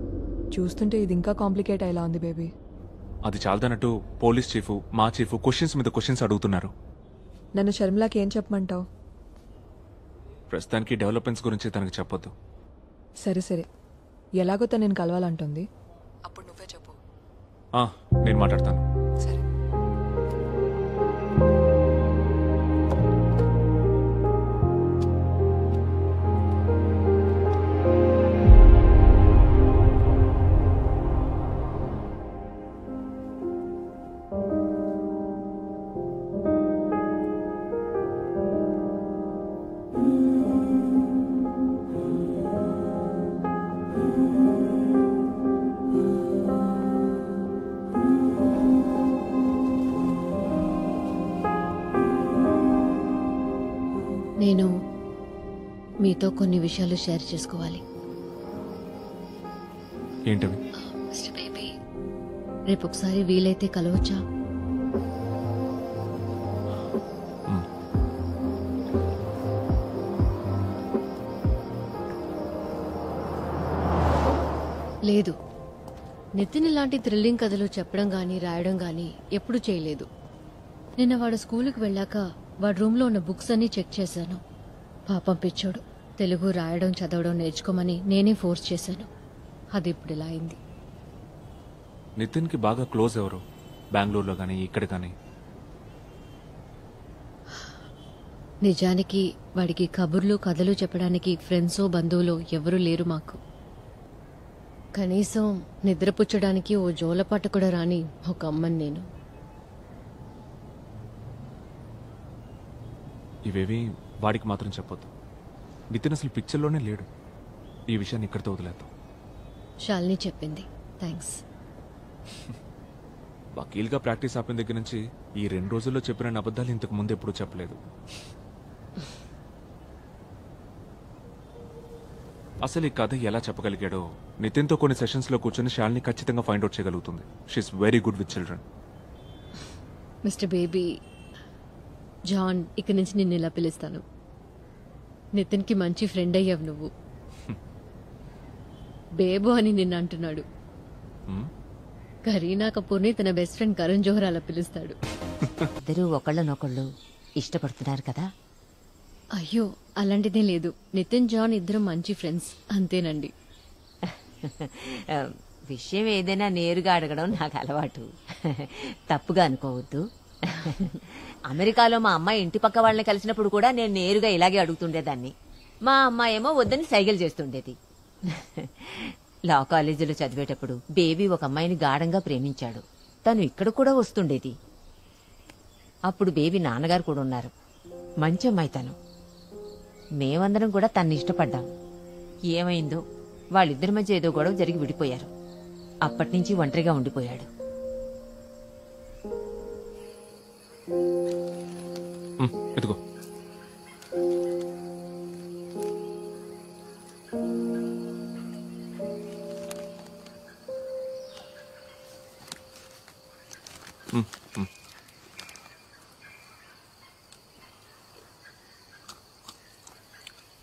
చూస్తుంటే ఇది ఇంకా కాంప్లికేట్ అయ్యేలా ఉంది బేబీ. అది చాలదన్నట్టు పోలీస్ చీఫ్, మా చీఫ్ క్వశ్చన్స్ మీద క్వశ్చన్స్ అడుగుతున్నారు. నన్ను షర్మిలాకి ఏం చెప్పమంటావు? ప్రస్తుతానికి డెవలప్మెంట్స్ గురించి తనకు చెప్పొద్దు. సరే సరే, ఎలాగో తను నేను కలవాలంటుంది, అప్పుడు నువ్వే చెప్పు. నేను మాట్లాడతాను. సరే. నేను మీతో కొన్ని విషయాలు షేర్ చేసుకోవాలి. ఏంటవి? మిస్టర్ బేబీ, రేపు ఒకసారి వీలైతే కలవచ్చా? లేదు, నితిన్ ఇలాంటి థ్రిల్లింగ్ కథలు చెప్పడం గానీ రాయడం గానీ ఎప్పుడూ చేయలేదు. నిన్న వాడు స్కూలుకు వెళ్ళాక వాడి రూమ్లో ఉన్న బుక్స్ అన్నీ చెక్ చేశాను. పాపం పిచ్చోడు, తెలుగు రాయడం చదవడం నేర్చుకోమని నేనే ఫోర్స్ చేశాను. అది ఇప్పుడు ఇలా అయింది. నితిన్కి బాగా క్లోజ్ ఎవరు? బెంగళూరులో కానీ ఇక్కడ కానీ? నిజానికి వాడికి కబుర్లు కథలు చెప్పడానికి ఫ్రెండ్సో బంధువులో ఎవరూ లేరు మాకు. కనీసం నిద్రపుచ్చడానికి ఓ జోలపాట కూడా రాని ఒక అమ్మని నేను. ఇవేవి వాడికి మాత్రం చెప్పొద్దు. నితిన్ అసలు పిక్చర్లోనే లేడు. ఈ విషయాన్ని ఇక్కడితో వదిలేద్దాం. శాలిని చెప్పింది, థ్యాంక్స్. వకీల్గా ప్రాక్టీస్ ఆపిన దగ్గర నుంచి ఈ 2 రోజుల్లో చెప్పిన అబద్ధాలు ఇంతకు ముందు ఎప్పుడూ చెప్పలేదు. అసలు ఈ కథ ఎలా చెప్పగలిగాడో నితిన్తో కొన్ని సెషన్స్లో కూర్చొని శాలిని ఖచ్చితంగా ఫైండ్ అవుట్ చేయగలుగుతుంది. She's very good with children. Mister baby, John ఇక్కడి నుంచి నిన్ను ఇలా పిలుస్తాను. నితిన్కి మంచి ఫ్రెండ్ అయ్యావు నువ్వు. బేబు అని నిన్ను అంటున్నాడు. కరీనా కపూర్ని తన బెస్ట్ ఫ్రెండ్ కరణ్ జోహర్ అలా పిలుస్తాడు. ఇద్దరూ ఒకళ్ళనొకళ్ళు ఇష్టపడుతున్నారు కదా, అయ్యో అలాంటిదే లేదు. నితిన్ జాన్ ఇద్దరు మంచి ఫ్రెండ్స్ అంతేనండి. విషయం ఏదైనా నేరుగా అడగడం నాకు అలవాటు. తప్పుగా అనుకోవద్దు. అమెరికాలో మా అమ్మాయి ఇంటి పక్క వాళ్ళని కలిసినప్పుడు కూడా నేను నేరుగా ఇలాగే అడుగుతుండేదాన్ని. మా అమ్మాయి ఏమో వద్దని సైగలు చేస్తుండేది. లా కాలేజీలో చదివేటప్పుడు బేబీ ఒక అమ్మాయిని గాఢంగా ప్రేమించాడు. తను ఇక్కడ కూడా వస్తుండేది. అప్పుడు బేబీ నాన్నగారు కూడా ఉన్నారు. మంచి అమ్మాయి తను. మేమందరం కూడా తన్ని ఇష్టపడ్డాం. ఏమైందో వాళ్ళిద్దరి మధ్య ఏదో గొడవ జరిగి విడిపోయారు. అప్పటినుంచి ఒంటరిగా ఉండిపోయాడు. ఎదుగో.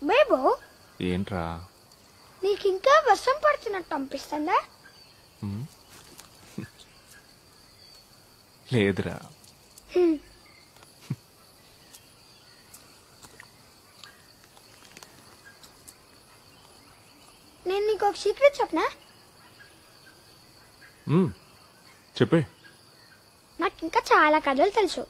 బేబో ఏంట్రా? నీకింకా వర్షం పడుతున్నట్టు అనిపిస్తుందా? లేదురా. నేను నీకు ఒక సీక్రెట్ చెప్పనా? చెప్పే. నాకు ఇంకా చాలా కథలు తెలుసు.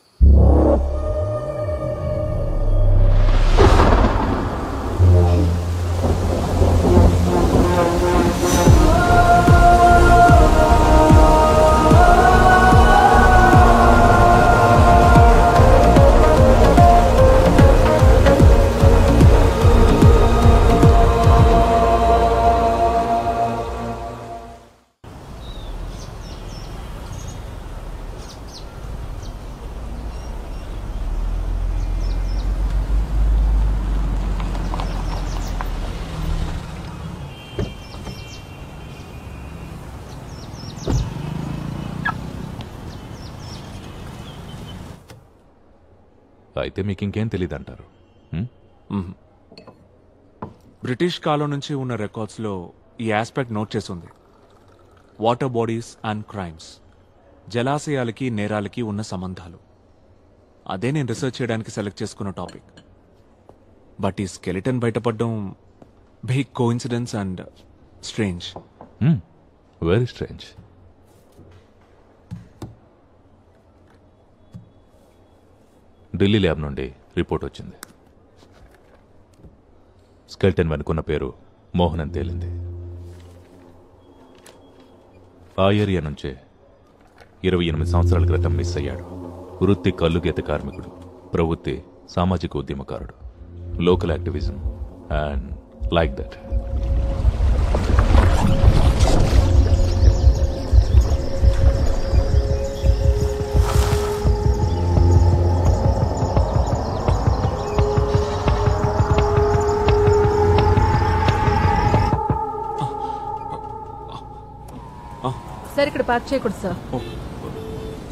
అయితే మీకు ఇంకేం తెలియదు అంటారు? బ్రిటిష్ కాలం నుంచి ఉన్న రికార్డ్స్లో ఈ ఆస్పెక్ట్ నోట్ చేసి ఉంది. వాటర్ బాడీస్ అండ్ క్రైమ్స్, జలాశయాలకి నేరాలకి ఉన్న సంబంధాలు. అదే నేను రీసెర్చ్ చేయడానికి సెలెక్ట్ చేసుకున్న టాపిక్. బట్ ఈ స్కెలిటన్ బయటపడడం big coincidence and strange. Very strange. Delhi lab నుండి రిపోర్ట్ వచ్చింది. స్కెల్టన్ వెనుకున్న పేరు మోహన్ అని తేలింది. ఆ ఏరియా నుంచే 28 సంవత్సరాల క్రితం మిస్ అయ్యాడు. వృత్తి కల్లుగీత కార్మికుడు, ప్రవృత్తి సామాజిక ఉద్యమకారుడు. Local activism and like that. Sir ఇక్కడ పార్క్ చేయకూడదు సార్.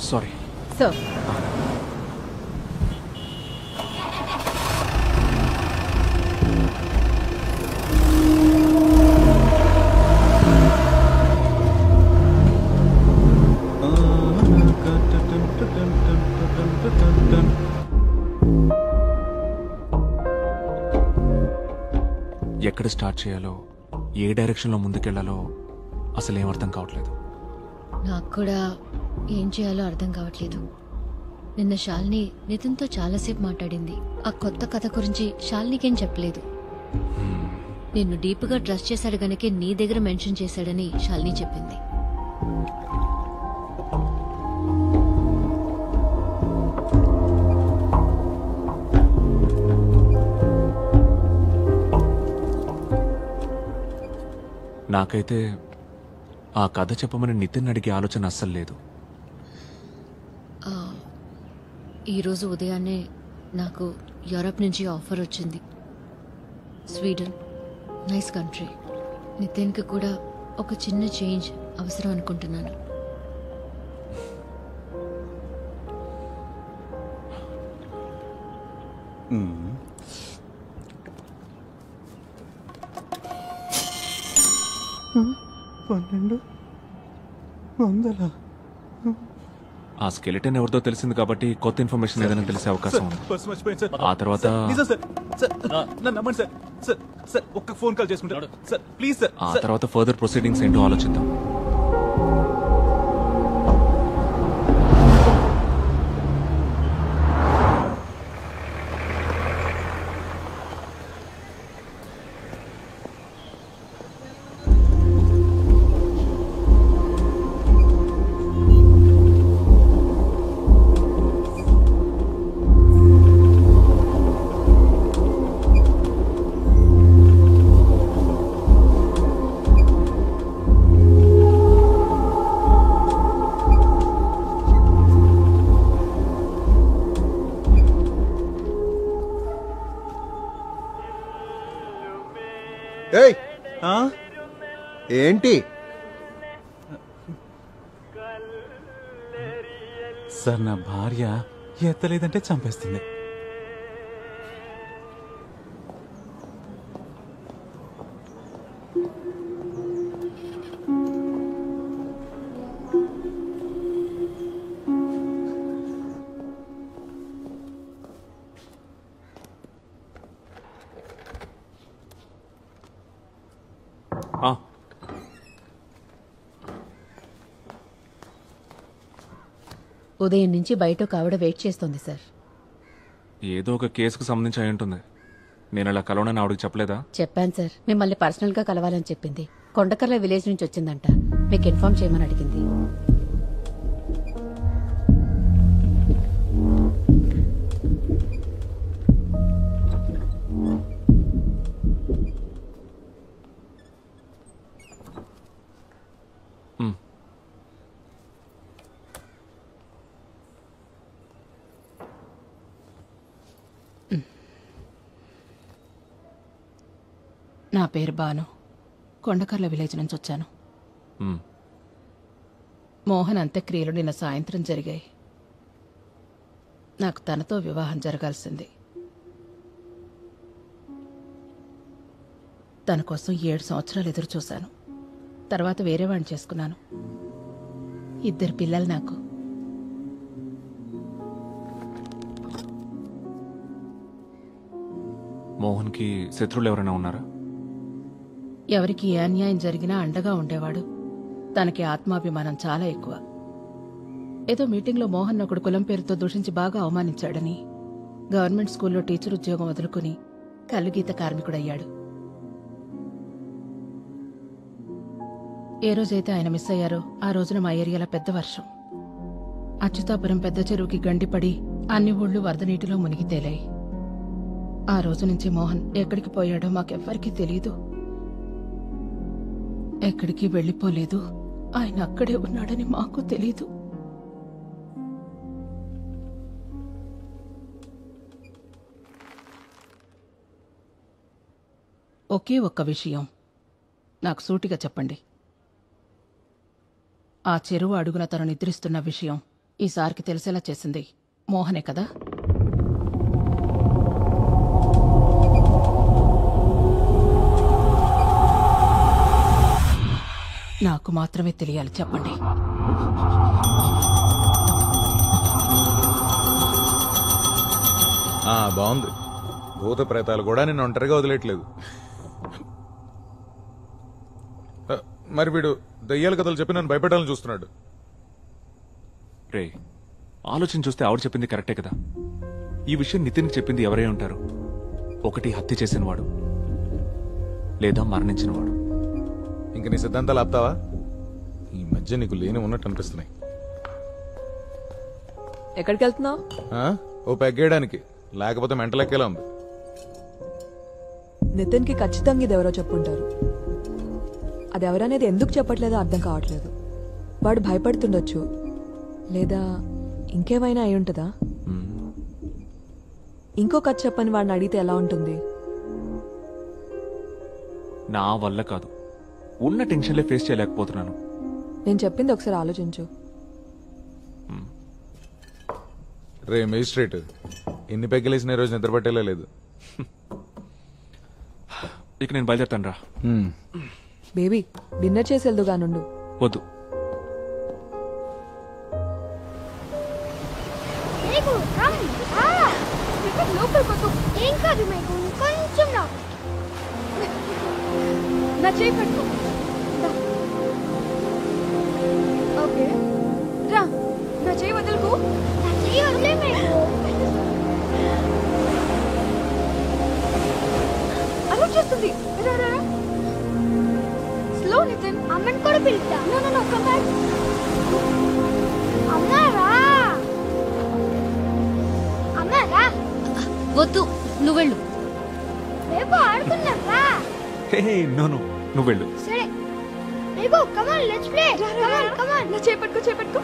Sorry sir. ఎక్కడ స్టార్ట్ చేయాలో, ఏ డైరెక్షన్లో ముందుకెళ్లాలో అసలు ఏం అర్థం కావట్లేదు. నాకు కూడా ఏం చేయాలో అర్థం కావట్లేదు. నిన్న శాలిని నితిన్తో చాలాసేపు మాట్లాడింది. ఆ కొత్త కథ గురించి శాలినికేం చెప్పలేదు. నిన్ను డీప్గా ట్రస్ట్ చేశాడు గనకే నీ దగ్గర మెన్షన్ చేశాడని శాలిని చెప్పింది. నాకైతే ఆ కథ చెప్పమని నితిన్ అడిగే ఆలోచన అస్సలు లేదు. ఈరోజు ఉదయాన్నే నాకు యూరప్ నుంచి ఆఫర్ వచ్చింది. Sweden, nice country. నితిన్కి కూడా ఒక చిన్న చేంజ్ అవసరం అనుకుంటున్నాను. ఆ స్కెలిటన్ ఎవరిదో తెలిసింది కాబట్టి కొత్త ఇన్ఫర్మేషన్ ఏదైనా తెలిసే అవకాశం ఉంది. ఆ తర్వాత సార్ నన్ను నమ్మండి సార్ సార్ సార్ ఒక్క ఫోన్ కాల్ చేసుకుంటాడు సార్ ప్లీజ్ సార్ ఆ తర్వాత ఫర్దర్ ప్రొసీడింగ్స్ ఏంటో ఆలోచిద్దాం. ఏయ్ ఏంటి సార్ నా భార్య ఎత్తలేదంటే చంపేస్తుంది. ఉదయం నుంచి బయట ఒక ఆవిడ వెయిట్ చేస్తోంది సార్. ఏదో ఒక కేసుకు సంబంధించి అయి ఉంటుంది. నేను అలా కలవనని ఆవిడకి చెప్పలేదా? చెప్పాను సార్, మిమ్మల్ని పర్సనల్ గా కలవాలని చెప్పింది. కొండకర్ల విలేజ్ నుంచి వచ్చిందంట, మీకు ఇన్ఫార్మ్ చేయమని అడిగింది. నా పేరు బాను, కొండకర్ల విలేజ్ నుంచి వచ్చాను. మోహన్ అంత్యక్రియలు నిన్న సాయంత్రం జరిగాయి. నాకు తనతో వివాహం జరగాల్సింది. తన కోసం 7 సంవత్సరాలు ఎదురు చూశాను. తర్వాత వేరే వాడిని చేసుకున్నాను. 2 పిల్లలు నాకు. మోహన్కి శత్రువులు ఎవరైనా ఉన్నారా? ఎవరికి ఏ అన్యాయం జరిగినా అండగా ఉండేవాడు. తనకి ఆత్మాభిమానం చాలా ఎక్కువ. ఏదో మీటింగ్లో మోహన్ ఒకడు కులం పేరుతో దూషించి బాగా అవమానించాడని గవర్నమెంట్ స్కూల్లో టీచర్ ఉద్యోగం వదులుకుని కల్లుగీత కార్మికుడయ్యాడు. ఏ రోజైతే ఆయన మిస్ అయ్యారో ఆ రోజున మా ఏరియాలో పెద్ద వర్షం. అచ్యుతాపురం పెద్ద చెరువుకి గండిపడి అన్ని ఊళ్ళు వరద నీటిలో మునిగి తేలాయి. ఆ రోజు నుంచి మోహన్ ఎక్కడికి పోయాడో మాకెవ్వరికీ తెలీదు. ఎక్కడికి వెళ్ళిపోలేదు. ఆయన అక్కడే ఉన్నాడని మాకు తెలీదు. ఒకే ఒక్క విషయం నాకు సూటిగా చెప్పండి. ఆ చెరువు అడుగున తను నిద్రిస్తున్న విషయం ఈసారికి తెలిసేలా చేసింది మోహనే కదా? నాకు మాత్రమే తెలియాలి, చెప్పండి. బాగుంది. భూత ప్రేతాలు కూడా నేను ఒంటరిగా వదిలేట్లేదు. మరి వీడు దయ్యాల కథలు చెప్పి నన్ను భయపెట్టాలని చూస్తున్నాడు. రే, ఆలోచన చూస్తే ఆవిడ చెప్పింది కరెక్టే కదా. ఈ విషయం నితిన్కి చెప్పింది ఎవరై ఉంటారు? ఒకటి హత్య చేసినవాడు, లేదా మరణించినవాడు. ఇంక నీ సిద్ధాంతాలు ఆపుతావా? ఈ మధ్య నీకు లేని ఉన్నట్టు అనిపిస్తున్నాయి. ఎక్కడికి వెళ్తున్నావు? ఓ పెగ్గేయడానికి, లేకపోతే మెంటలెక్కేలా ఉంది. నితిన్కి ఖచ్చితంగా ఇది ఎవరో చెప్పుంటారు. అది ఎవరనేది ఎందుకు చెప్పట్లేదో అర్థం కావట్లేదు. వాడు భయపడుతుండొచ్చు, లేదా ఇంకేమైనా అయి ఉంటుందా? ఇంకో కథ చెప్పని వాడిని అడిగితే ఎలా ఉంటుంది? నా వల్ల కాదు, ఉన్న టెన్షన్లే ఫేస్ చేయలేకపోతున్నాను. నేను చెప్పింది ఒకసారి ఆలోచించు. రే మేజిస్ట్రేట్, ఎన్ని పెగ్గలేసిన రోజు నిద్రపట్టేలా లేదు. ఇక నేను బయలుదేరుతాను రా. బేబీ, డిన్నర్ చేసి వెళ్దుగా నుండు. వద్దు. లోపలికి ఏం కాదు మీకు కొంచెం రా. నా చేయి పట్టుకో. ఓకే రా, నా చేయి వదులుకో. నా చెయ్యి వదిలే మీకు. అలా చేస్తుంది. రా రా రా. స్లో నితిన్. అమ్మని కూడా పిలుస్తా. No no no come back. అమ్మా రా. అమ్మా రా. వద్దు, నువ్వు వెళ్ళు. రేపు ఆడుకుందాం రా. హే నో నో, నువ్వు వెళ్ళు. సరే రేపు come on let's play. Come on come on. నా చేయి పట్టుకో, చేయి పట్టుకో.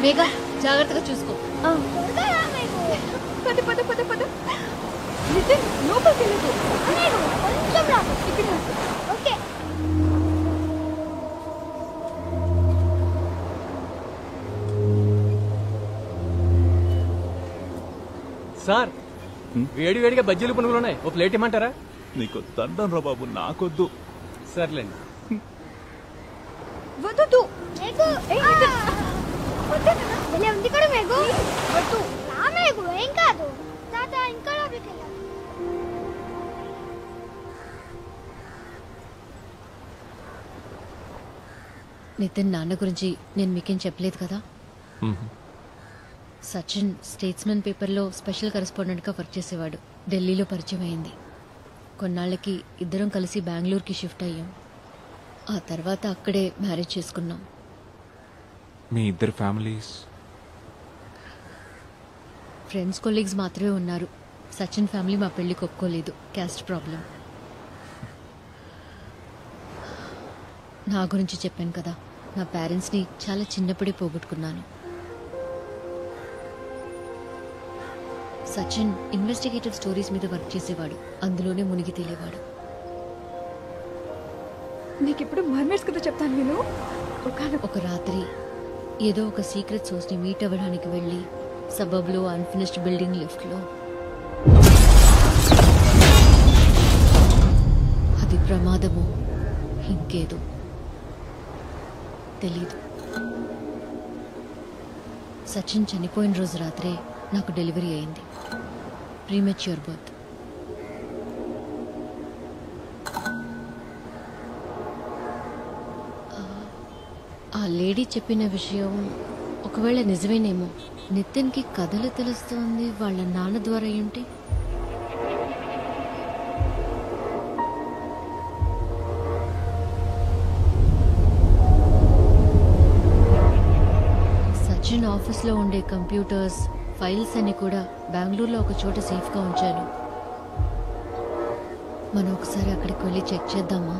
మేఘా జాగ్రత్తగా చూసుకో. త్వరగా రా మీకు. పద పద పద పద. నితిన్ లోపలికి వెళ్ళదు. నేను కొంచెం రా. ఇక్కడ ఓకే. సార్ వేడి వేడిగా బజ్జీలు పునుగులు ఉన్నాయి, ఓ ప్లేట్ ఇమ్మంటారా? నీకు దండం రా బాబు, నాకొద్దు. సర్లేండి. వద్దు. మేఘు భలే ఉంది కూడా మేఘు. వద్దు రా మేఘు, ఏం కాదు. తాత ఇంకా లోపలికి వెళ్ళాలి. నితిన్ నాన్న గురించి నేను మీకేం చెప్పలేదు కదా. సచిన్ స్టేట్స్మెన్ పేపర్లో స్పెషల్ కరెస్పాండెంట్గా వర్క్ చేసేవాడు. ఢిల్లీలో పరిచయం అయింది. కొన్నాళ్ళకి ఇద్దరం కలిసి బెంగళూరుకి షిఫ్ట్ అయ్యాం. ఆ తర్వాత అక్కడే మ్యారేజ్ చేసుకున్నాం. మీ ఇద్దరు ఫ్యామిలీస్? ఫ్రెండ్స్ కొలీగ్స్ మాత్రమే ఉన్నారు. సచిన్ ఫ్యామిలీ మా పెళ్లికి ఒప్పుకోలేదు, క్యాస్ట్ ప్రాబ్లం. నా గురించి చెప్పాను కదా, నా పేరెంట్స్ని చాలా చిన్నప్పుడే పోగొట్టుకున్నాను. సచిన్ ఇన్వెస్టిగేటివ్ స్టోరీస్ మీద వర్క్ చేసేవాడు, అందులోనే మునిగి తేలేవాడు. నీకిప్పుడు మర్మర్స్ కథ చెప్తాను నేను. ఒక రాత్రి ఏదో ఒక సీక్రెట్ సోర్స్ని మీట్ అవ్వడానికి వెళ్ళి సబబ్లో అన్ఫినిష్డ్ బిల్డింగ్ లిఫ్ట్లో అది ప్రమాదమో ఇంకేదో తెలీదు. సచిన్ చనిపోయిన రోజు రాత్రే నాకు డెలివరీ అయింది. Premature birth. ఆ లేడీ చెప్పిన విషయం ఒకవేళ నిజమేనేమో. నితిన్కి కథలు తెలుస్తోంది వాళ్ళ నాన్న ద్వారా ఏంటి? సచిన్ ఆఫీస్లో ఉండే కంప్యూటర్స్, ఫైల్స్ అన్ని కూడా బెంగళూరులో ఒక చోట సేఫ్గా ఉంచాను. మనం ఒకసారి అక్కడికి వెళ్ళి చెక్ చేద్దామా?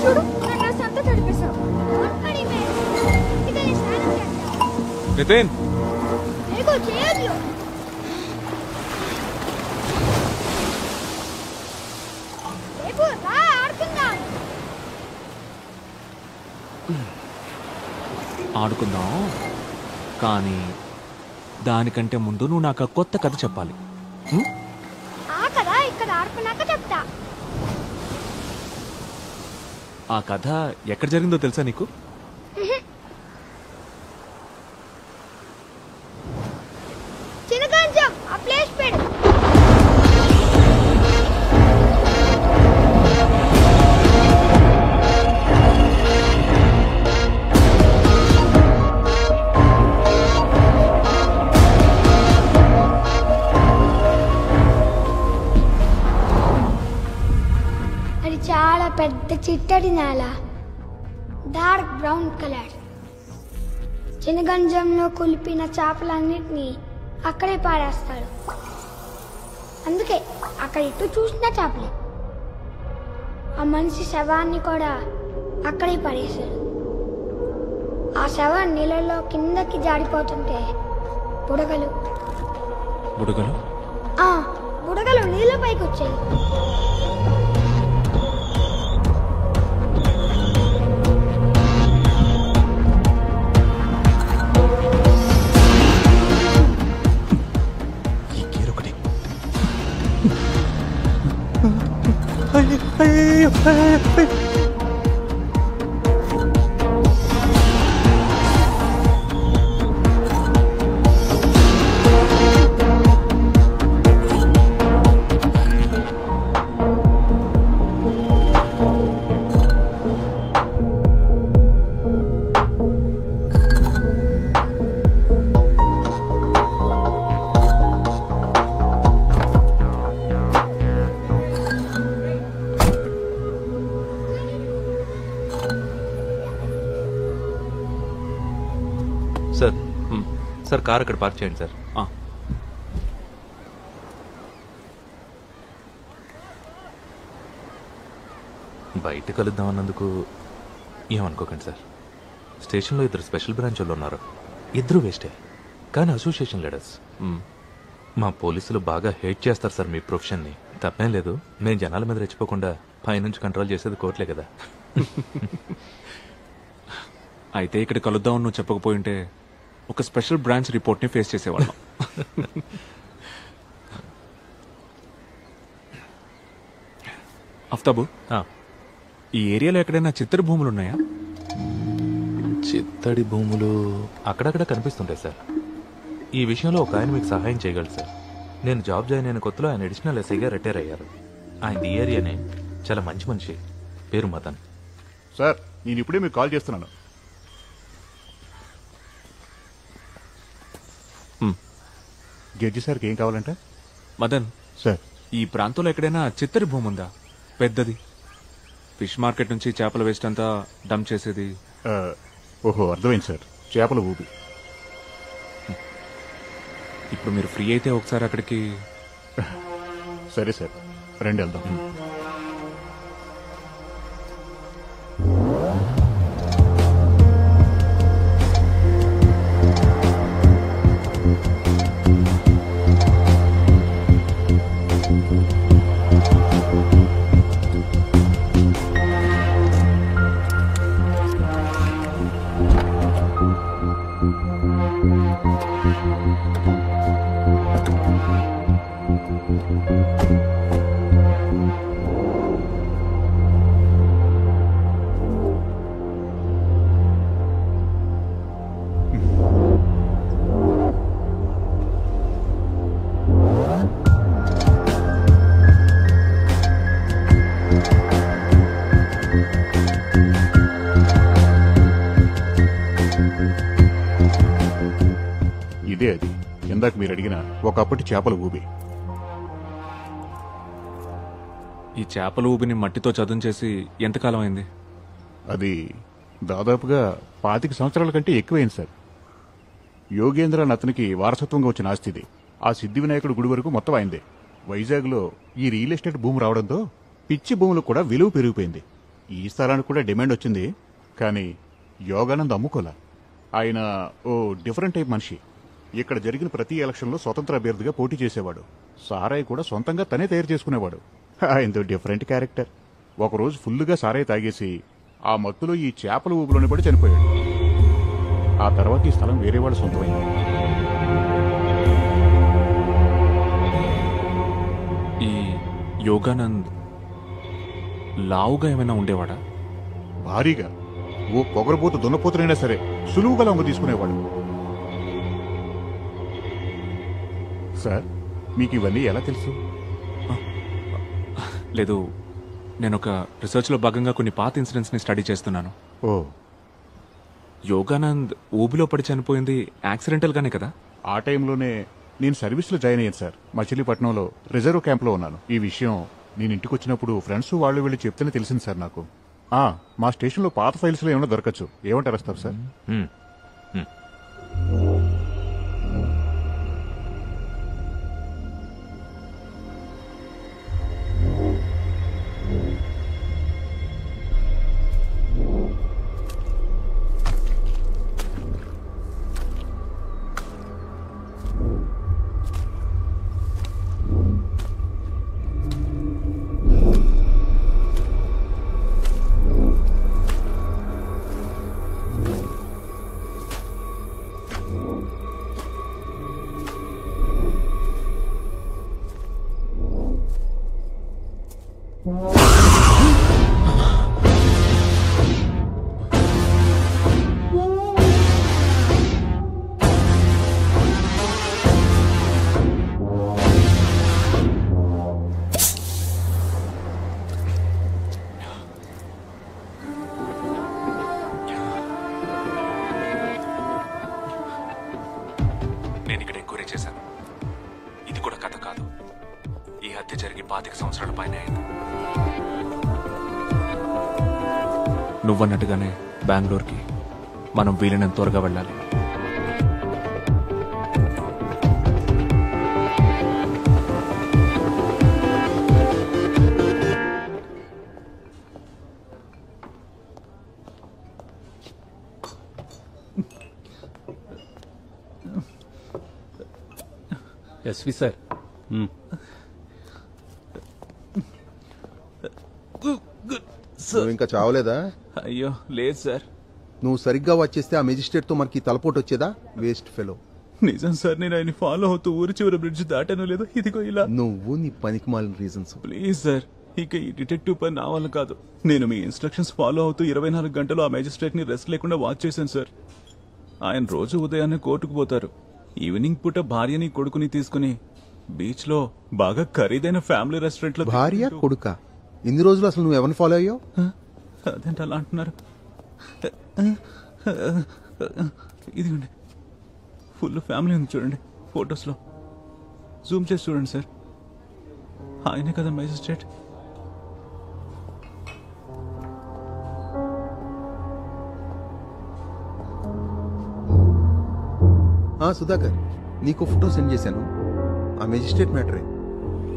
చూడు, నా డ్రెస్ అంతా తడిపేశావు. నితిన్ చేయొద్దు. రేపు రా ఆడుకుందాం. ఆడుకుందాం, కానీ దానికంటే ముందు నువ్వు నాకు ఆ కొత్త కథ చెప్పాలి. ఆ కదా ఇక్కడ ఆడుకున్నాక చెప్తా. ఆ కథ ఎక్కడ జరిగిందో తెలుసా నీకు? చిన్నగంజం ఆ ప్లేస్ పెడు. అది చాలా పెద్ద చిట్టడి నేల, డార్క్ బ్రౌన్ కలర్. చిన్నగంజంలో కులిపిన చేపలన్నిటినీ అక్కడే పారేస్తాడు. అందుకే అక్కడ ఇటు చూసిన చేపలే. ఆ మనిషి శవాన్ని కూడా అక్కడే పడేశాడు. ఆ శవం నీళ్ళలో కిందకి జారిపోతుంటే బుడగలు బుడగలు బుడగలు నీళ్ళ పైకి వచ్చాయి. సార్ కార్ అక్కడ పార్క్ చేయండి సార్. బయట కలుద్దాం అన్నందుకు ఏమనుకోకండి సార్. స్టేషన్లో 2 స్పెషల్ బ్రాంచ్ వాళ్ళు ఉన్నారు. 2 వేస్టే, కానీ అసోసియేషన్ లీడర్స్. మా పోలీసులు బాగా హేట్ చేస్తారు సార్ మీ ప్రొఫెషన్ని. తప్పేం లేదు, మేము జనాల మీద రెచ్చిపోకుండా పైనుంచి కంట్రోల్ చేసేది కోర్టులే కదా. అయితే ఇక్కడ కలుద్దామని నువ్వు చెప్పకపోయింటే ఒక స్పెషల్ బ్రాంచ్ రిపోర్ట్ని ఫేస్ చేసేవాళ్ళం. అఫ్తాబు, ఈ ఏరియాలో ఎక్కడైనా చిత్తడి భూములు ఉన్నాయా? చిత్తడి భూములు అక్కడక్కడ కనిపిస్తుంటాయి సార్. ఈ విషయంలో ఒక ఆయన మీకు సహాయం చేయగలరు సార్. నేను జాబ్ జాయిన్ అయిన కొత్తలో ఆయన అడిషనల్ ఎస్ఐగా రిటైర్ అయ్యారు. ఆయన ఈ ఏరియానే, చాలా మంచి మనిషి, పేరు మదన్. సార్ నేను ఇప్పుడే మీకు కాల్ చేస్తున్నాను. జడ్జి సార్కి ఏం కావాలంటే? మదన్ సార్, ఈ ప్రాంతంలో ఎక్కడైనా చిత్తడి భూమి ఉందా పెద్దది? ఫిష్ మార్కెట్ నుంచి చేపల వేస్ట్ అంతా డంప్ చేసేది. ఓహో అర్థమైంది సార్, చేపల ఊపి. ఇప్పుడు మీరు ఫ్రీ అయితే ఒకసారి అక్కడికి. సరే సార్, రండి వెళ్దాం. ఇదే అది ఇందాక మీరు అడిగిన ఒకప్పటి చేపల ఊబి. ఈ చేపల ఊబిని మట్టితో చదును చేసి ఎంతకాలం అయింది? అది దాదాపుగా 25 సంవత్సరాల కంటే ఎక్కువైంది సార్. యోగేంద్ర అని అతనికి వారసత్వంగా వచ్చిన ఆస్తి ఇది. ఆ సిద్ధి వినాయకుడు గుడి వరకు మొత్తం అయిందే. వైజాగ్లో ఈ రియల్ ఎస్టేట్ భూమి రావడంతో పిచ్చి భూములకు కూడా విలువ పెరిగిపోయింది. ఈ స్థలానికి కూడా డిమాండ్ వచ్చింది, కానీ యోగానంద్ అమ్ముకోలా. ఆయన ఓ డిఫరెంట్ టైప్ మనిషి. ఇక్కడ జరిగిన ప్రతి ఎలక్షన్లో స్వతంత్ర అభ్యర్థిగా పోటీ చేసేవాడు. సారాయి కూడా సొంతంగా తనే తయారు చేసుకునేవాడు. ఆయనతో డిఫరెంట్ క్యారెక్టర్. ఒకరోజు ఫుల్లుగా సారాయి తాగేసి ఆ మత్తులో ఈ చేపల ఊబిలోనే పడి చనిపోయాడు. ఆ తర్వాత ఈ స్థలం వేరే వాళ్ళ సొంతమైంది. ఈ యోగానంద్ లావుగా ఏమైనా ఉండేవాడా? భారీగా. ఓ పొగరబోతు దున్నపోతునైనా సరే సులువుగా లొంగ తీసుకునేవాడు. సార్ మీకు ఇవన్నీ ఎలా తెలుసు? లేదు, నేను ఒక రీసెర్చ్లో భాగంగా కొన్ని పాత ఇన్సిడెంట్స్ని స్టడీ చేస్తున్నాను. ఓ, యోగానంద్ ఊబిలో పడి చనిపోయింది యాక్సిడెంటల్గానే కదా? ఆ టైంలోనే నేను సర్వీస్లో జాయిన్ అయ్యాను సార్. మచిలీపట్నంలో రిజర్వ్ క్యాంప్లో ఉన్నాను. ఈ విషయం నేను ఇంటికి వచ్చినప్పుడు ఫ్రెండ్స్ వాళ్ళు వెళ్ళి చెప్తేనే తెలిసింది సార్ నాకు. మా స్టేషన్లో పాత ఫైల్స్లో ఏమైనా దొరకచ్చు. ఏమంటారు వస్తారు సార్? నేను ఇక్కడ ఎంక్వైరీ చేశాను. ఇది కూడా కథ కాదు. ఈ హత్య జరిగి 25 సంవత్సరాల పైన అయింది. నువ్వన్నట్టుగానే బెంగళూరుకి మనం వీలైనంత త్వరగా వెళ్ళాలి. S V sir. నువ్వు ఇంకా చావలేదా? అయ్యో లేదు సార్. నువ్వు సరిగ్గా వచ్చేస్తే ఆ మెజిస్ట్రేట్ తో మనకి తలపోటు వచ్చేదా? Waste fellow. నిజం సార్, నేను ఆయన ఫాలో అవుతూ ఊరి చివరి బ్రిడ్జ్ దాటానో లేదో ఇదిగో ఇలా. నువ్వు నీ పనికి మాలిన రీజన్స్. ప్లీజ్ సార్, ఇక ఈ డిటెక్టివ్ పని నా వల్ల కాదు. నేను మీ ఇన్స్ట్రక్షన్స్ ఫాలో అవుతూ 24 గంటలు ఆ మేజిస్ట్రేట్ ని రెస్ట్ లేకుండా వాచ్ చేశాను సార్. ఆయన రోజు ఉదయాన్నే కోర్టుకు పోతారు. ఈవినింగ్ పూట భార్యని కొడుకుని తీసుకుని బీచ్ లో బాగా ఖరీదైన ఫ్యామిలీ రెస్టారెంట్ లో. భార్య కొడుక? ఇన్ని రోజులు అసలు నువ్వు ఎవరిని ఫాలో అయ్యావు? అదేంటి అలా అంటున్నారు? ఇదిగోండి, ఫుల్ ఫ్యామిలీ ఉంది చూడండి ఫొటోస్ లో. జూమ్ చేసి చూడండి సార్, ఆయనే కదా మేజిస్ట్రేట్. సుధాకర్, నీకు ఫోటో సెండ్ చేశాను. ఆ మెజిస్ట్రేట్ మ్యాటరే.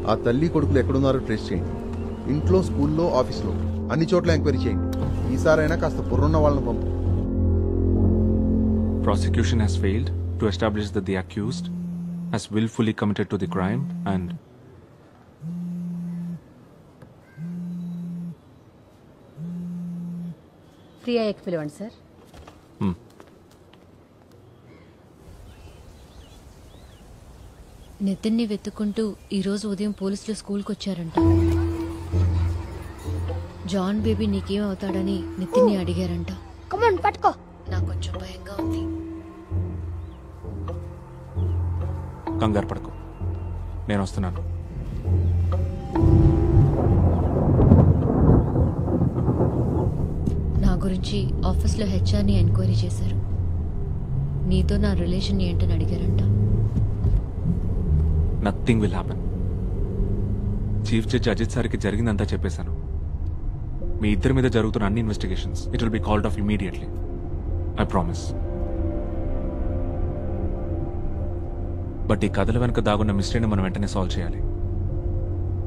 ఆ తల్లి కొడుకులు ఎక్కడున్నారో ట్రేస్ చేయండి. ఇంట్లో, స్కూల్లో, ఆఫీస్లో అన్ని చోట్ల ఎంక్వైరీ చేయండి. ఈసారైనా కాస్త బుర్రున్న వాళ్ళని పంపు. Prosecution has failed to establish that the accused has willfully committed to the crime and free అయ్యాక పిలవండి సార్. నితిన్ని వెతుక్కుంటూ ఈరోజు ఉదయం పోలీసులు స్కూల్కి వచ్చారంట. జాన్ బేబీ నీకేం అవుతాడని నితిన్ని అడిగారంట. పట్టుకో. నాకు కొంచెం భయంగా ఉంది. కంగారు పడుకో, నేను వస్తున్నాను. నా గురించి ఆఫీస్లో హెచ్ఆర్ని ఎంక్వైరీ చేశారు. నీతో నా రిలేషన్ ఏంటని అడిగారంట. Nothing will happen. Chief judge Ajit సార్కి జరిగిందంతా చెప్పేశాను. మీ ఇద్దరి మీద జరుగుతున్న అన్ని investigations it will be called off immediately. I promise. But ఈ కథల వెనుక దాగున్న మిస్టరీని మనం వెంటనే సాల్వ్ చేయాలి.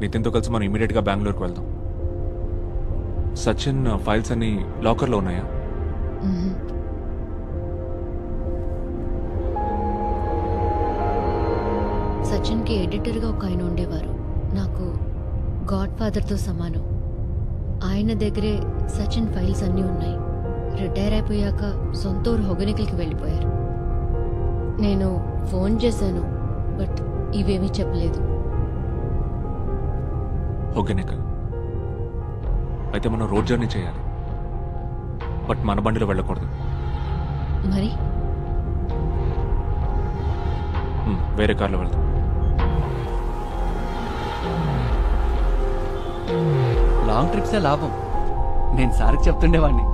నితిన్తో కలిసి మనం ఇమీడియట్గా బెంగళూరుకు వెళ్దాం. సచిన్ ఫైల్స్ అన్ని లాకర్లో ఉన్నాయా? సచిన్కి ఎడిటర్గా ఒక ఆయన ఉండేవారు. నాకు గాడ్ ఫాదర్తో సమానం. ఆయన దగ్గరే సచిన్ ఫైల్స్ అన్నీ ఉన్నాయి. రిటైర్ అయిపోయాక సొంత ఊరు హొగనికల్కి వెళ్ళిపోయారు. నేను ఫోన్ చేశాను, బట్ ఇవేమీ చెప్పలేదు. హొగనికల్ అయితే మనం రోడ్ జర్నీ చేయాలి, బట్ మన బండిలో వెళ్ళకూడదు. మరి వేరే కార్లో వెళ్తాం. లాంగ్ ట్రిప్సే లాభం. నేను సార్కి చెప్తుండేవాడిని.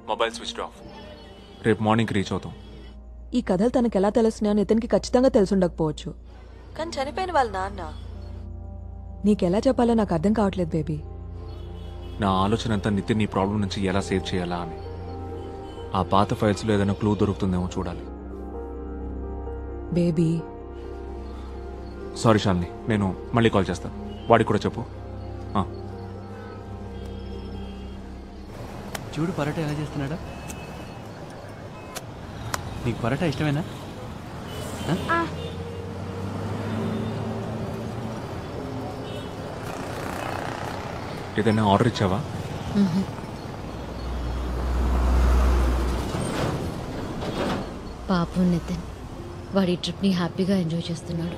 Mobile switched off. రేపు మార్నింగ్ రీచ్ అవుతాం. ఈ కథలు తనకు ఎలా తెలుస్తున్నాయో ఇతనికి ఖచ్చితంగా తెలుసుండకపోవచ్చు, కానీ చనిపోయిన వాళ్ళ నాన్న నీకెలా చెప్పాలో నాకు అర్థం కావట్లేదు బేబీ. నా ఆలోచన అంతా నితిన్ ఈ ప్రాబ్లం నుంచి ఎలా సేవ్ చేయాలా అని. ఆ పాత ఫైల్స్లో ఏదైనా క్లూ దొరుకుతుందేమో చూడాలి. బేబీ సారీ శాలిని, నేను మళ్ళీ కాల్ చేస్తాను. వాడికి కూడా చెప్పు. చూడు పరోటా ఎలా చేస్తున్నాడా. నీకు పరోటా ఇష్టమేనా? ఏదైనా ఆర్డర్ ఇచ్చావా? పాపం నితిన్, వాడి ట్రిప్ని హ్యాపీగా ఎంజాయ్ చేస్తున్నాడు.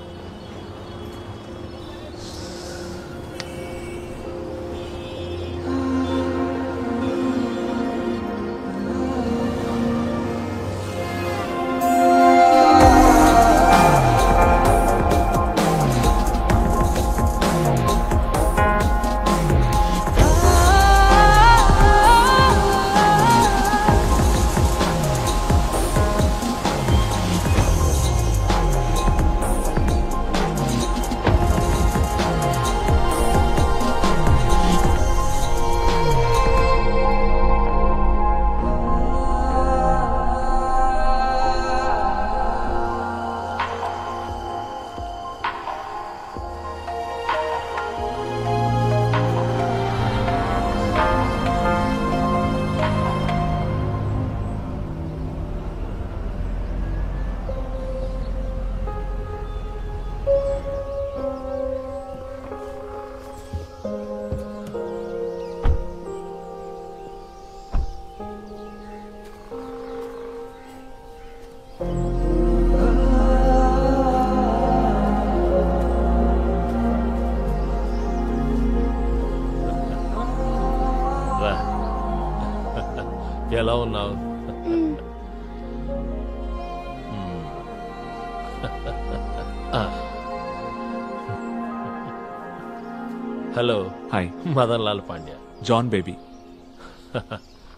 Hello hi Madan Lal Pandya. John Baby.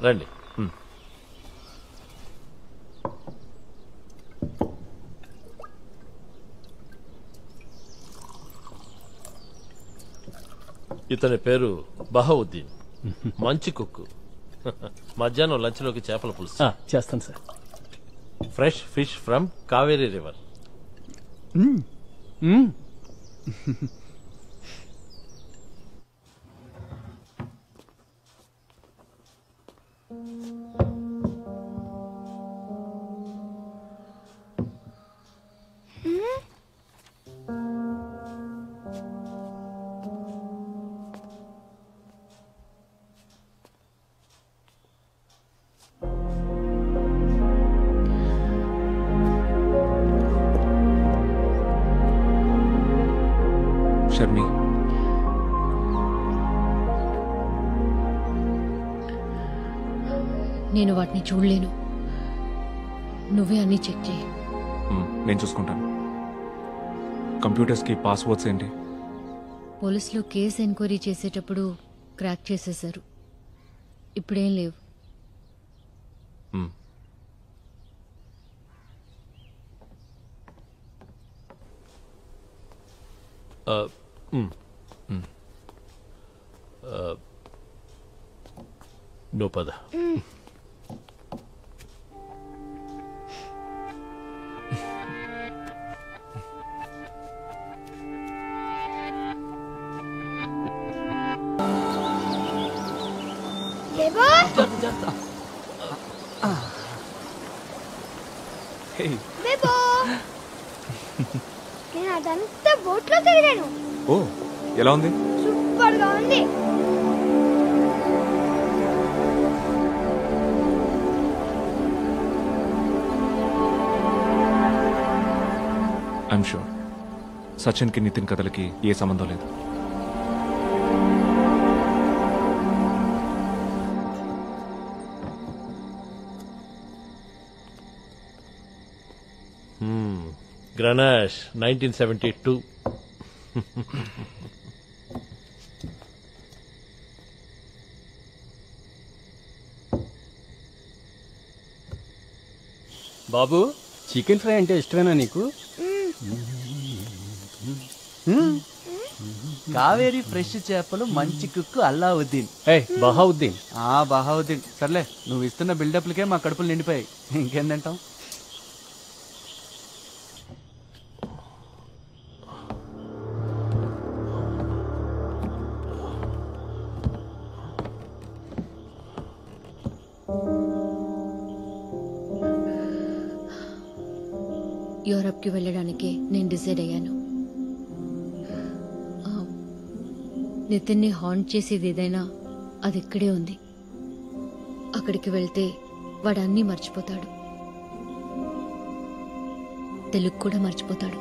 రండి. ఇతని పేరు బహౌద్దీన్, మంచి కుక్కు. మధ్యాహ్నం లంచ్లోకి చేపల పులుసు చేస్తాను sir. Fresh fish from Kaveri river. Sharmi, నేను వాటిని చూడలేను. నువ్వే అన్ని చెక్ చేయి. నేను చూసుకుంటాను. కంప్యూటర్స్కి పాస్వర్డ్స్ ఏంటి? పోలీసులు కేసు ఎంక్వైరీ చేసేటప్పుడు క్రాక్ చేసేశారు. ఇప్పుడేం లేవు. నువ్వు పద. బేబో నేను అదంతా బోట్లో తిరిగాను. ఓ, ఎలా ఉంది? సూపర్ గా ఉంది. ఐఎమ్ షూర్ సచిన్కి నితిన్ కథలకి ఏ సంబంధం లేదు. గ్రనాష్ 1972. బాబు, చికెన్ ఫ్రై అంటే ఇష్టమేనా నీకు? కావేరీ ఫ్రెష్ చేపలు, మంచి కుక్కు అల్లావుద్దీన్. బహౌద్దీన్. బహౌద్దీన్. సర్లే, నువ్వు ఇస్తున్న బిల్డప్లకే మా కడుపులు నిండిపోయాయి. ఇంకేం తింటాం? యూరప్కి వెళ్ళడానికి నేను డిసైడ్ అయ్యాను. నితిన్ని హాంట్ చేసేది ఏదైనా అది ఇక్కడే ఉంది. అక్కడికి వెళ్తే వాడు అన్నీ మర్చిపోతాడు, తెలుగు కూడా మర్చిపోతాడు.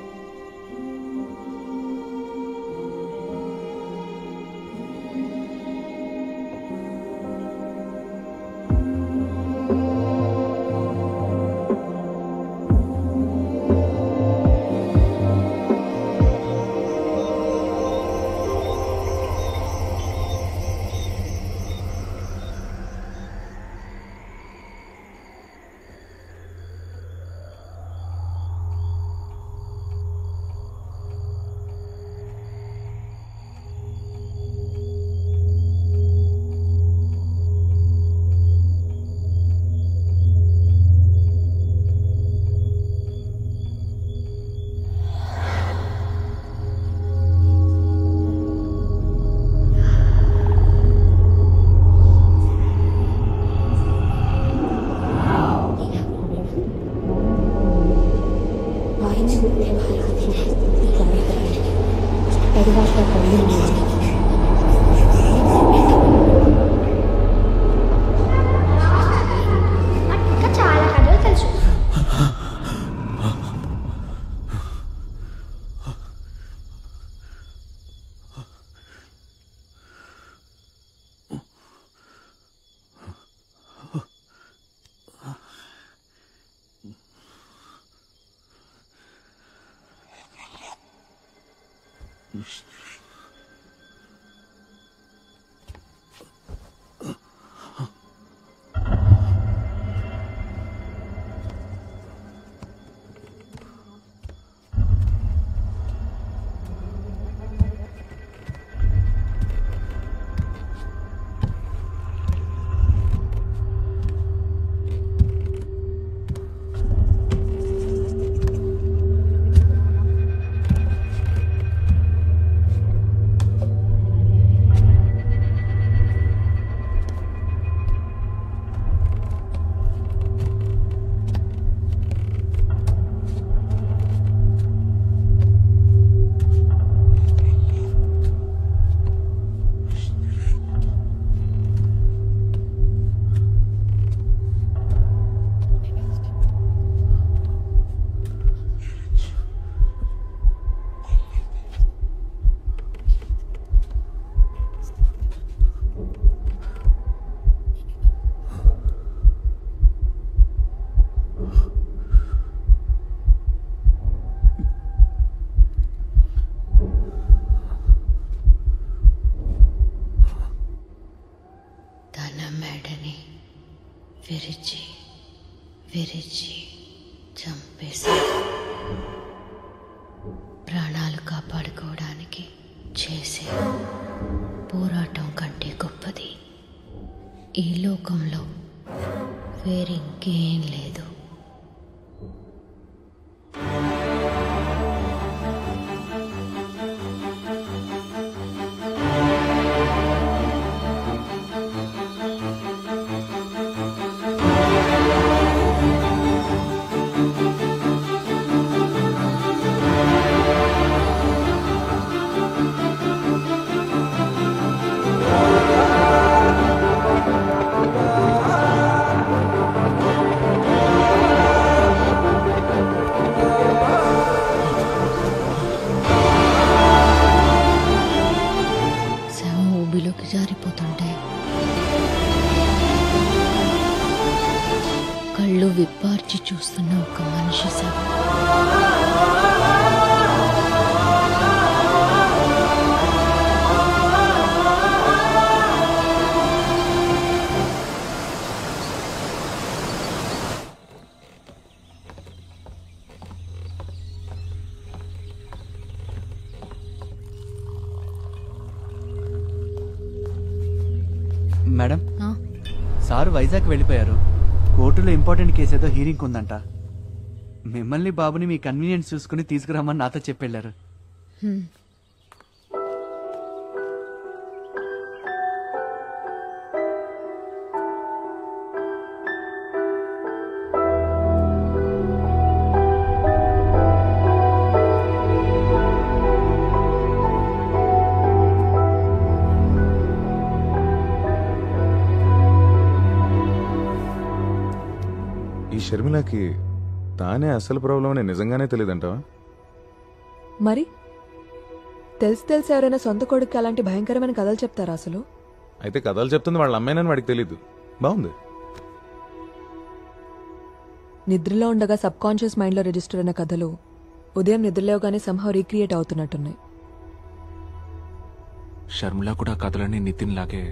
చాలా కథలు తెలుసు. విరిచి విరిచి చంపేశారు. ప్రాణాలు కాపాడుకోవడానికి చేసే పోరాటం కంటే గొప్పది ఈ లోకంలో వేరింకేం లేదు. జారిపోతుంటే కళ్ళు విప్పార్చి చూస్తున్న ఒక మనిషి శవం. మేడం, సార్ వైజాగ్ వెళ్ళిపోయారు. కోర్టులో ఇంపార్టెంట్ కేసు ఏదో హీరింగ్ ఉందంట. మిమ్మల్ని బాబుని మీ కన్వీనియన్స్ చూసుకుని తీసుకురామని నాతో చెప్పెళ్ళారు. షర్మిలకి తానే అసలు ప్రాబ్లం అని నిజంగానే తెలియదంటావా? మరి తెలిసి ఎవరైనా సొంత కొడుకు అలాంటి భయంకరమైన కథలు చెప్తారా అసలు? అయితే కథలు చెప్తుంది వాళ్ళ అమ్మాయినని వాడికి తెలీదు. బాగుంది. నిద్రలో ఉండగా సబ్ కాన్షియస్ మైండ్లో రిజిస్టర్ అయిన కథలు ఉదయం నిద్రలేవగానే సంహౌ రీక్రియేట్ అవుతున్నట్టున్నాయి. షర్మిల కూడా కథలన్నీ నితిన్ లాగే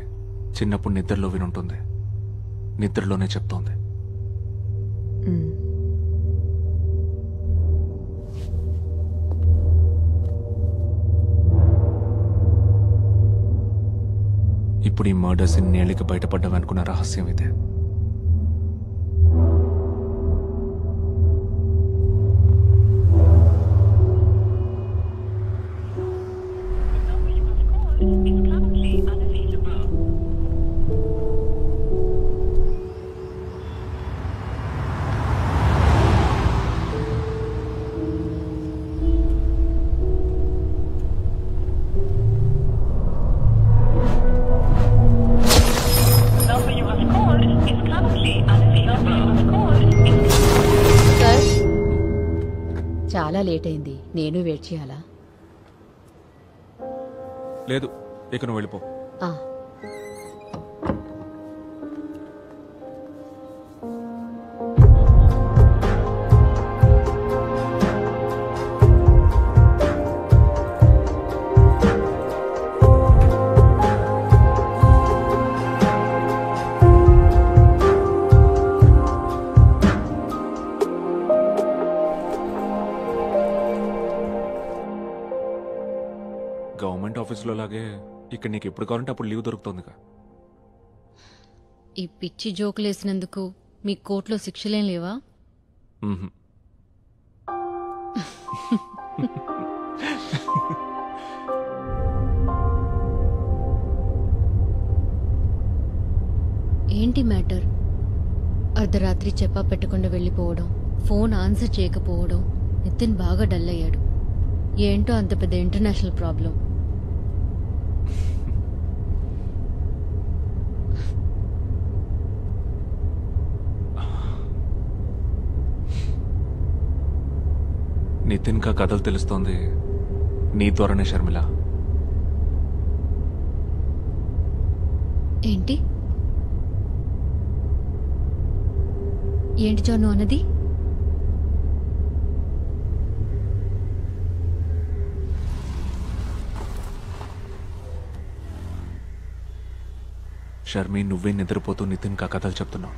చిన్నప్పుడు నిద్రలో వినుంటుంది. నిద్రలోనే చెప్తోంది. ఇప్పుడు ఈ మర్డర్స్ ఇన్నేళ్ళకి బయటపడ్డామనుకున్న రహస్యం ఇదే. చాలా లేట్ అయింది. నేను వెయిట్ చేయాలా? లేదు, ఇక నువ్వు వెళ్ళిపో. గవర్నమెంట్ ఆఫీస్లో లాగే ఇక్కడ నీకు ఎప్పుడు కావాలంటే అప్పుడు లీవ్ దొరుకుతుందిగా. ఈ పిచ్చి జోకులు వేసినందుకు మీ కోర్టులో శిక్షలేం లేవా? మ్హూ. ఏంటి మ్యాటర్? అర్ధరాత్రి చెప్పా పెట్టకుండా వెళ్ళిపోవడం, ఫోన్ ఆన్సర్ చేయకపోవడం, నితిన్ బాగా డల్ అయ్యాడు. ఏంటో అంత పెద్ద ఇంటర్నేషనల్ ప్రాబ్లం. నితిన్ కా కథలు తెలుస్తోంది నీ ద్వారానే షర్మిల. ఏంటి ఏంటి జాను అన్నది? షర్మి, నువ్వే నిద్రపోతూ నితిన్ కా కథలు చెప్తున్నావు.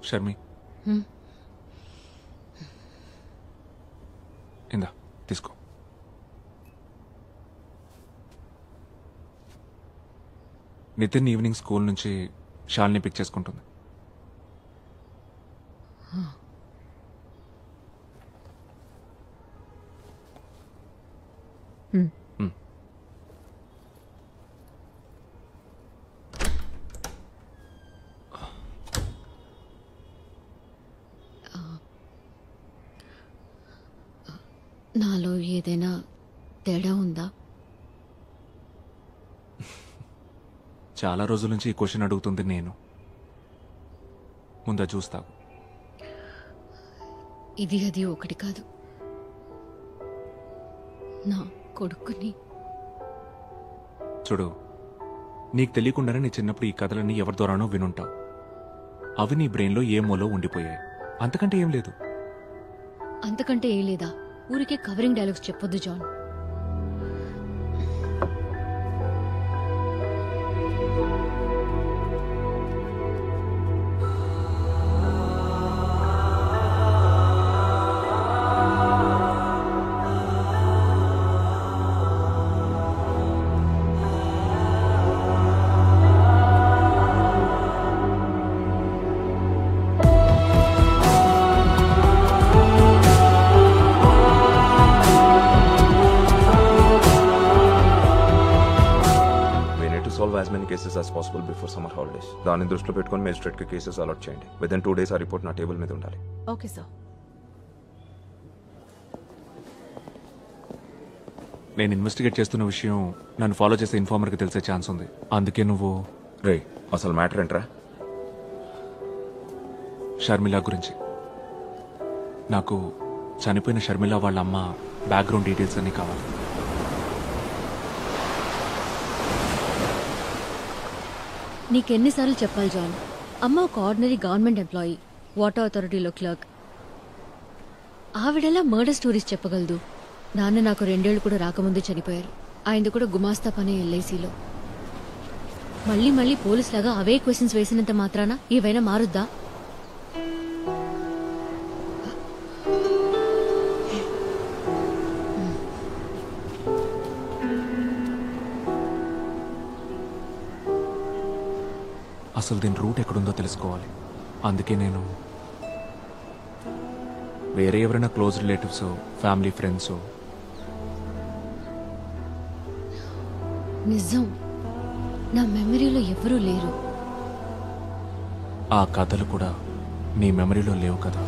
షర్మి, ఇందా తీసుకో. నితిన్ ఈవినింగ్ స్కూల్ నుంచి షాల్ని పిక్ చేసుకుంటుంది. నాలో ఏదైనా తేడా ఉందా? చాలా రోజుల నుంచి ఈ క్వశ్చన్ అడుగుతుంది నేను. ముందా చూస్తావు. ఇది అది ఒకటి కాదు. నా కొడుకుని చూడు, నీకు తెలియకుండానే నీ చిన్నప్పుడు ఈ కథలన్నీ ఎవరి ద్వారానో వినుంటావు. అవి నీ బ్రెయిన్లో ఏ మూలో ఉండిపోయాయి. అంతకంటే ఏం లేదు. అంతకంటే ఏం లేదా? ఊరికే కవరింగ్ డైలాగ్స్ చెప్పొద్దు John. as many cases as possible before summer holidays. దాన్ని దృష్టిలో పెట్టుకొని మేజిస్ట్రేట్ కి కేసెస్ అలాట్ చేయండి. విదిన్ 2 days ఆ రిపోర్ట్ నా టేబుల్ మీద ఉండాలి. Okay sir. నేను ఇన్వెస్టిగేట్ చేస్తున్న విషయం నన్ను ఫాలో చేసే ఇన్ఫార్మర్ కి తెలిసే ఛాన్స్ ఉంది. అందుకే నువ్వు రే అసలు మ్యాటర్ ఏంట్రా? షర్మిల గురించి. నాకు చనిపోయిన షర్మిల వాళ్ళ అమ్మ బ్యాక్గ్రౌండ్ డీటెయిల్స్ అన్ని కావాలి. నీకెన్నిసార్లు చెప్పాలి జాన్? అమ్మ ఒక ఆర్డినరీ గవర్నమెంట్ ఎంప్లాయీ, వాటర్ అథారిటీలో క్లర్క్. ఆవిడెలా మర్డర్ స్టోరీస్ చెప్పగలదు? నాన్న నాకు 2 ఏళ్లు కూడా రాకముందే చనిపోయారు. ఆయనది కూడా గుమాస్తా పనే ఎల్ఐసిలో. మళ్ళీ మళ్ళీ పోలీసులాగా అవే క్వశ్చన్స్ వేసినంత మాత్రాన ఏవైనా మారుద్దా? అసలు దీని రూట్ ఎక్కడుందో తెలుసుకోవాలి. అందుకే నేను వేరే ఎవరైనా క్లోజ్ రిలేటివ్స్, ఫ్యామిలీ, ఫ్రెండ్స్? నిజం, నా మెమరీలో ఎవరూ లేరు. ఆ కథలు కూడా నీ మెమరీలో లేవు కదా?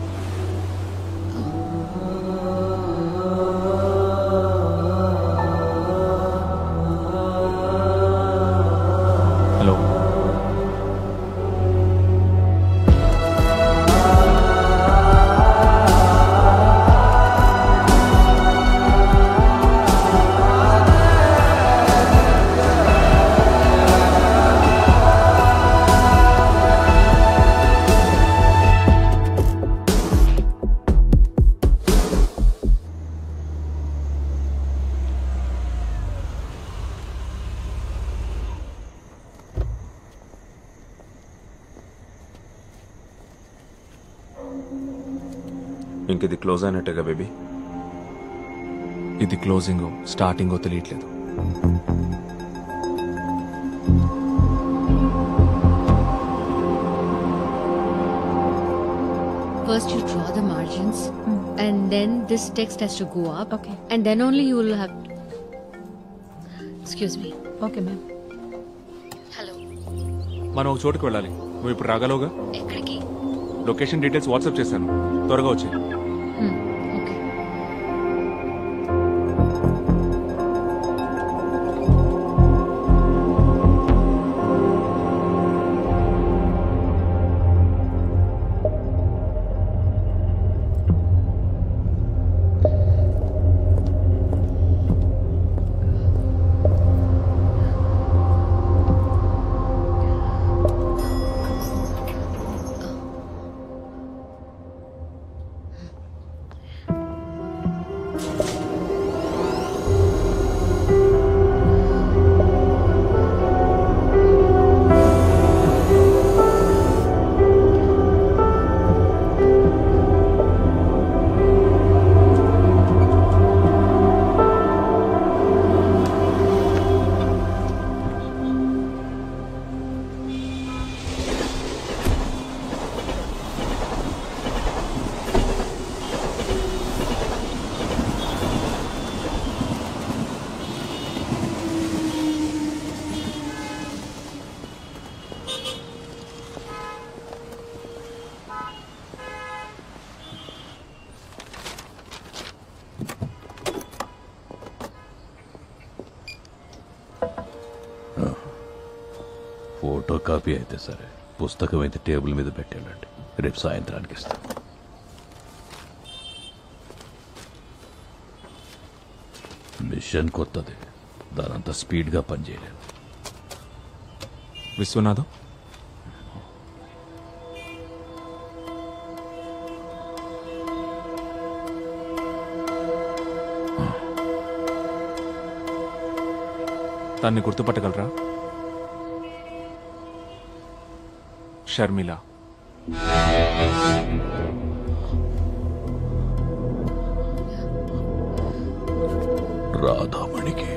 హలో, ఇంక ఇది క్లోజ్ అయినట్టేగా బేబీ? ఇది క్లోజింగో స్టార్టింగో తెలియట్లేదు. First you draw the margins and then this text has to go up. Okay. And then only you will have... Excuse me. Okay, ma'am. Hello. మనం ఒక చోటుకు వెళ్ళాలి. నువ్వు ఇప్పుడు రాగలవుగా? ఎక్కడికి? లొకేషన్ డీటెయిల్స్ వాట్సాప్ చేశాను, త్వరగా వచ్చి. ఓకే. ఫోటో కాపీ అయితే సరే, పుస్తకం అయితే టేబుల్ మీద పెట్టాలండి. రేపు సాయంత్రానికి ఇస్తాను. మిషన్ కొత్తది, దానంతా స్పీడ్గా పనిచేయలేదు. విశ్వనాథం, తన్ని గుర్తుపట్టగలరా? షర్మిల. రాధామణికి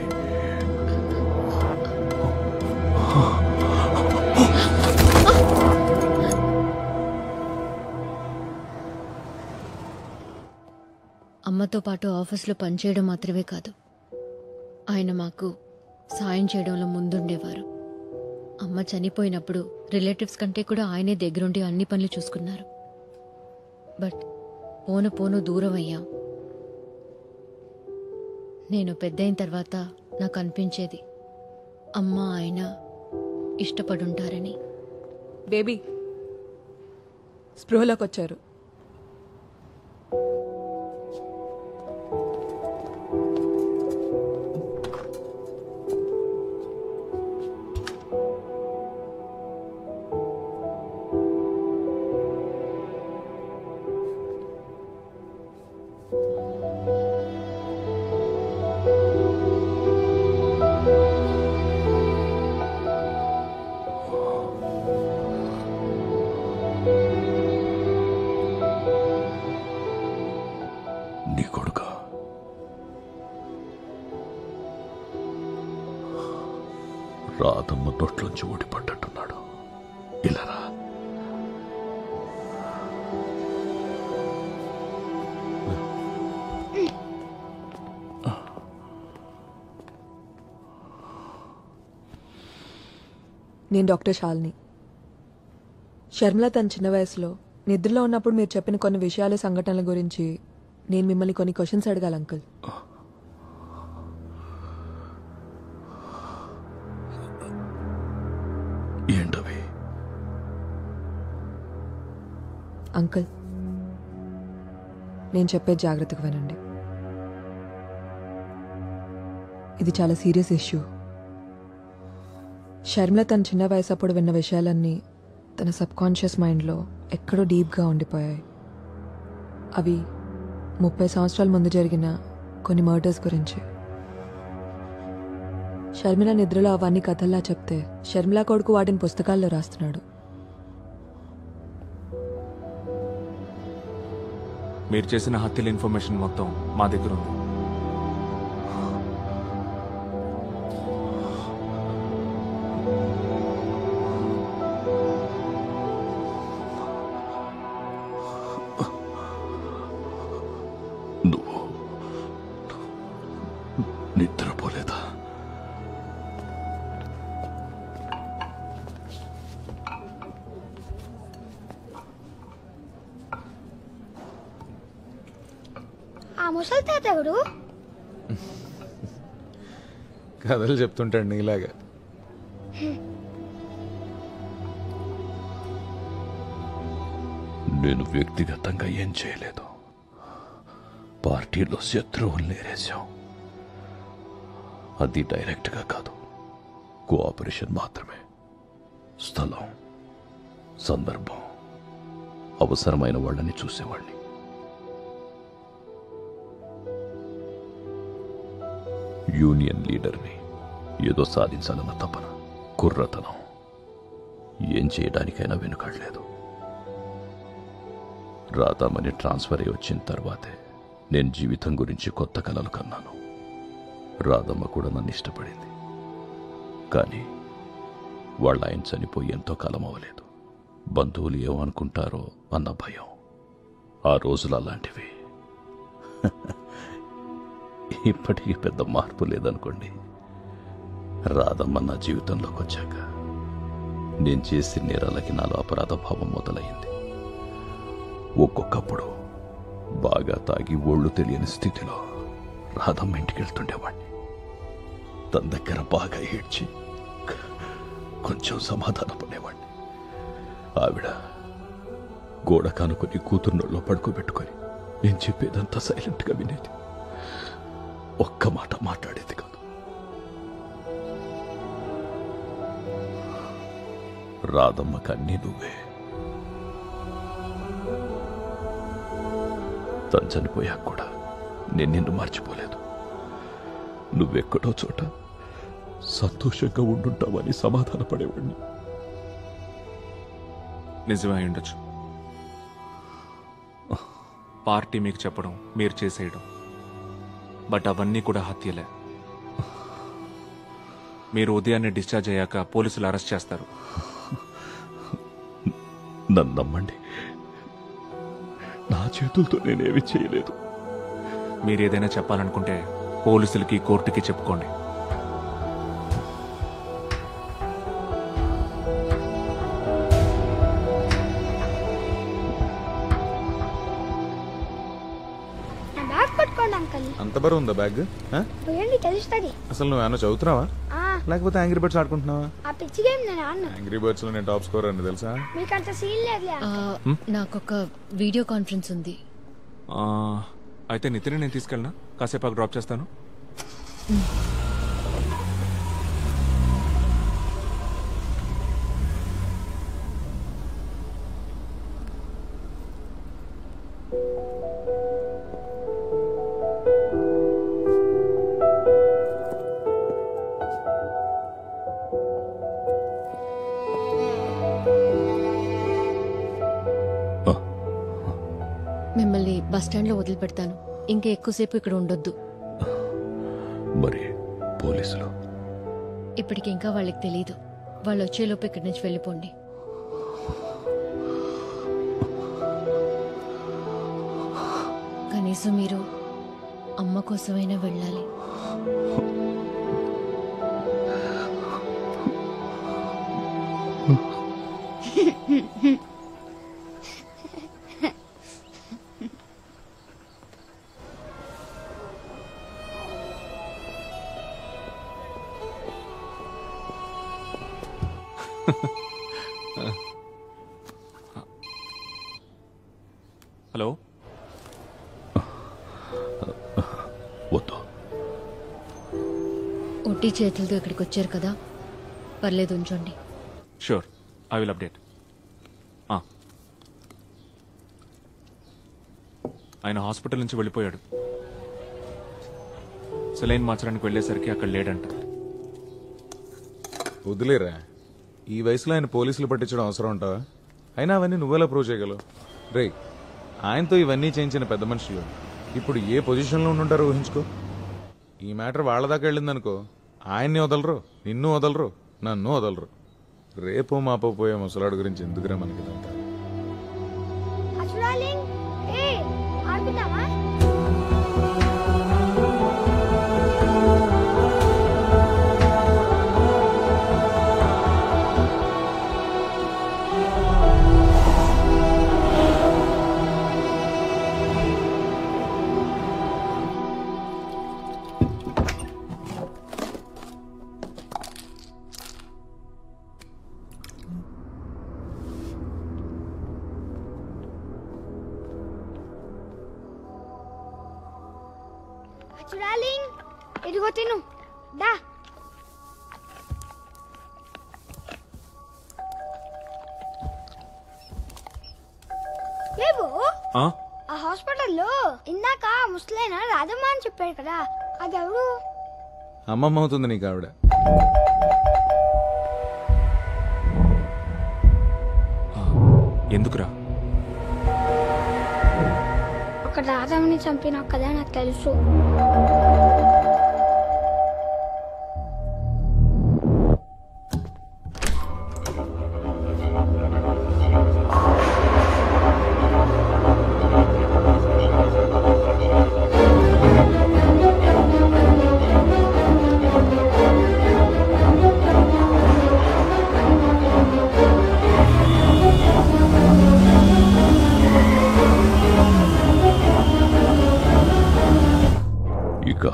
అమ్మతో పాటు ఆఫీస్లో పనిచేయడం మాత్రమే కాదు, ఆయన మాకు సాయం చేయడంలో ముందుండేవారు. అమ్మ చనిపోయినప్పుడు రిలేటివ్స్ కంటే కూడా ఆయనే దగ్గరుండి అన్ని పనులు చూసుకున్నారు. బట్ పోను పోను దూరం అయ్యాం. నేను పెద్దయిన తర్వాత నాకు అనిపించేది అమ్మ ఆయన ఇష్టపడుంటారని. బేబీ స్పృహలోకి వచ్చారు. నీ కొడుక రాధమ్మ తొట్లోంచి ఊడిపడ్డట్టున్నాడు. ఇలా రా. నేను డాక్టర్ శాలిని. షర్మిల తన చిన్న వయసులో నిద్రలో ఉన్నప్పుడు మీరు చెప్పిన కొన్ని విషయాలు, సంఘటనల గురించి నేను మిమ్మల్ని కొన్ని క్వశ్చన్స్ అడగాలి అంకుల్. ఏంటవి? అంకుల్, నేను చెప్పేది జాగ్రత్తగా వినండి. ఇది చాలా సీరియస్ ఇష్యూ. షర్మిల తన చిన్న వయసు అప్పుడు విన్న విషయాలన్నీ తన సబ్ కాన్షియస్ మైండ్లో ఎక్కడో డీప్గా ఉండిపోయాయి. అవి 30 సంవత్సరాల ముందు జరిగిన కొన్ని మర్డర్స్ గురించి. షర్మిల నిద్రలో అవన్నీ కథల్లా చెప్తే షర్మిల కొడుకు వాటిని పుస్తకాల్లో రాస్తున్నాడు. మీరు చేసిన హత్యల ఇన్ఫర్మేషన్ మొత్తం మా దగ్గర ఉంది. నువ్వు నిద్రపోలేదా? ఆ ముసలి తాత ఎవరు? కథలు చెప్తుంటాడు నీలాగా. నేను వ్యక్తిగతంగా ఏం చేయలేదు. పార్టీలో శత్రువుల్ని నేరేశాం. అది డైరెక్ట్గా కాదు, కోఆపరేషన్ మాత్రమే. స్థలం, సందర్భం, అవసరమైన వాళ్ళని చూసేవాడిని. యూనియన్ లీడర్ని, ఏదో సాధించాలన్న తపన, కుర్రతనం, ఏం చేయడానికైనా వెనుకాడలేదు. రాధామణి ట్రాన్స్ఫర్ అయి వచ్చిన తర్వాతే నేను జీవితం గురించి కొత్త కలలు కన్నాను. రాధమ్మ కూడా నన్ను ఇష్టపడింది. కానీ వాళ్ళ ఆయన చనిపోయి ఎంతో కాలం అవ్వలేదు. బంధువులు ఏమనుకుంటారో అన్న భయం. ఆ రోజులు అలాంటివి. ఇప్పటికీ పెద్ద మార్పు లేదనుకోండి. రాధమ్మ నా జీవితంలోకి వచ్చాక నేను చేసిన నేరాలకి నాలో అపరాధ భావం మొదలైంది. ఒక్కొక్కప్పుడు బాగా తాగి ఒళ్ళు తెలియని స్థితిలో రాధమ్మ ఇంటికి వెళ్తుండేవాడిని. తన దగ్గర బాగా ఏడ్చి కొంచెం సమాధాన పడేవాడిని. ఆవిడ గోడ కానుకొని కూతుర్నోళ్ళలో పడుకోబెట్టుకొని నేను చెప్పేదంతా సైలెంట్గా వినేది. ఒక్క మాట మాట్లాడేది కాదు. రాధమ్మకి అన్నీ నువ్వే. తను చనిపోయాక కూడా నేను నిన్ను మర్చిపోలేదు. నువ్వెక్కడో చోట సంతోషంగా ఉండుంటావని సమాధాన పడేవాడిని. నిజమే ఉండొచ్చు. పార్టీ మీకు చెప్పడం, మీరు చేసేయడం, బట్ అవన్నీ కూడా హత్యలే. మీరు ఉదయాన్నే డిశ్చార్జ్ అయ్యాక పోలీసులు అరెస్ట్ చేస్తారు. నన్ను నమ్మండి, నా చేతులతో నేనేమి చేయలేదు. మీరు ఏదైనా చెప్పాలనుకుంటే పోలీసులకి, కోర్టుకి చెప్పుకోండి. నా బ్యాగ్ పట్టుకోండి అంకల్. అంత బరువు ఉందా బ్యాగ్? పోయండి తెలుస్తుంది. అసలు నువ్వేమన్నా చదువుతున్నావా లేకపోతే యాంగ్రీ బర్డ్స్ ఆడుకుంటున్నావా? ఆ పిచ్చి గేమ్ నేను ఆడను. యాంగ్రీ బర్డ్స్ లో నేను టాప్ స్కోర్ అని తెలుసా? మీకు అంత సీన్ లేదులే. నాకొక వీడియో కాన్ఫరెన్స్ ఉంది. అయితే నితిన్ నేను తీసుకెళ్ళినా, కాసేపు డ్రాప్ చేస్తాను. మిమ్మల్ని బస్ స్టాండ్ లో వదిలిపెడతాను. ఇంకా ఎక్కువసేపు ఇక్కడ ఉండొద్దు. మరి పోలీసులు? ఇప్పటికి ఇంకా వాళ్ళకి తెలీదు. వాళ్ళు వచ్చేలోపు ఇక్కడి నుంచి వెళ్ళిపోండి. కనీసం మీరు అమ్మ కోసమైనా వెళ్ళాలి. హలో వద్దు. ఒట్టి చేతులతో ఇక్కడికి వచ్చారు కదా, పర్లేదు ఉంచండి. Sure, I will update. ఆయన హాస్పిటల్ నుంచి వెళ్ళిపోయాడు. సెలైన్ మార్చడానికి వెళ్ళేసరికి అక్కడ లేడంట. వదిలేరా, ఈ వయసులో ఆయన పోలీసులు పట్టించడం అవసరం ఉంటావా? అయినా అవన్నీ నువ్వెలా ప్రూవ్ చేయగలవు? రే, ఆయనతో ఇవన్నీ చేయించిన పెద్ద మనుషులు ఇప్పుడు ఏ పొజిషన్లో ఉండుంటారో ఊహించుకో. ఈ మ్యాటర్ వాళ్ళ దాకా వెళ్ళిందనుకో, ఆయన్ని వదలరు, నిన్ను వదలరు, నన్ను వదలరు. రేపో మాపో పోయే ముసలాడు గురించి ఎందుకురా మనకి ఇదంతా? ఇదిగో తిను దా. ఆ హాస్పిటల్లో ఇందాక ముసలైన రాధమ్మ అని చెప్పాడు కదా, అది ఎవరు? అమ్మమ్మ అవుతుంది నీకు ఆవిడ. ఎందుకురా? ఒక రాధమ్మని చంపినావు కదా, నాకు తెలుసు.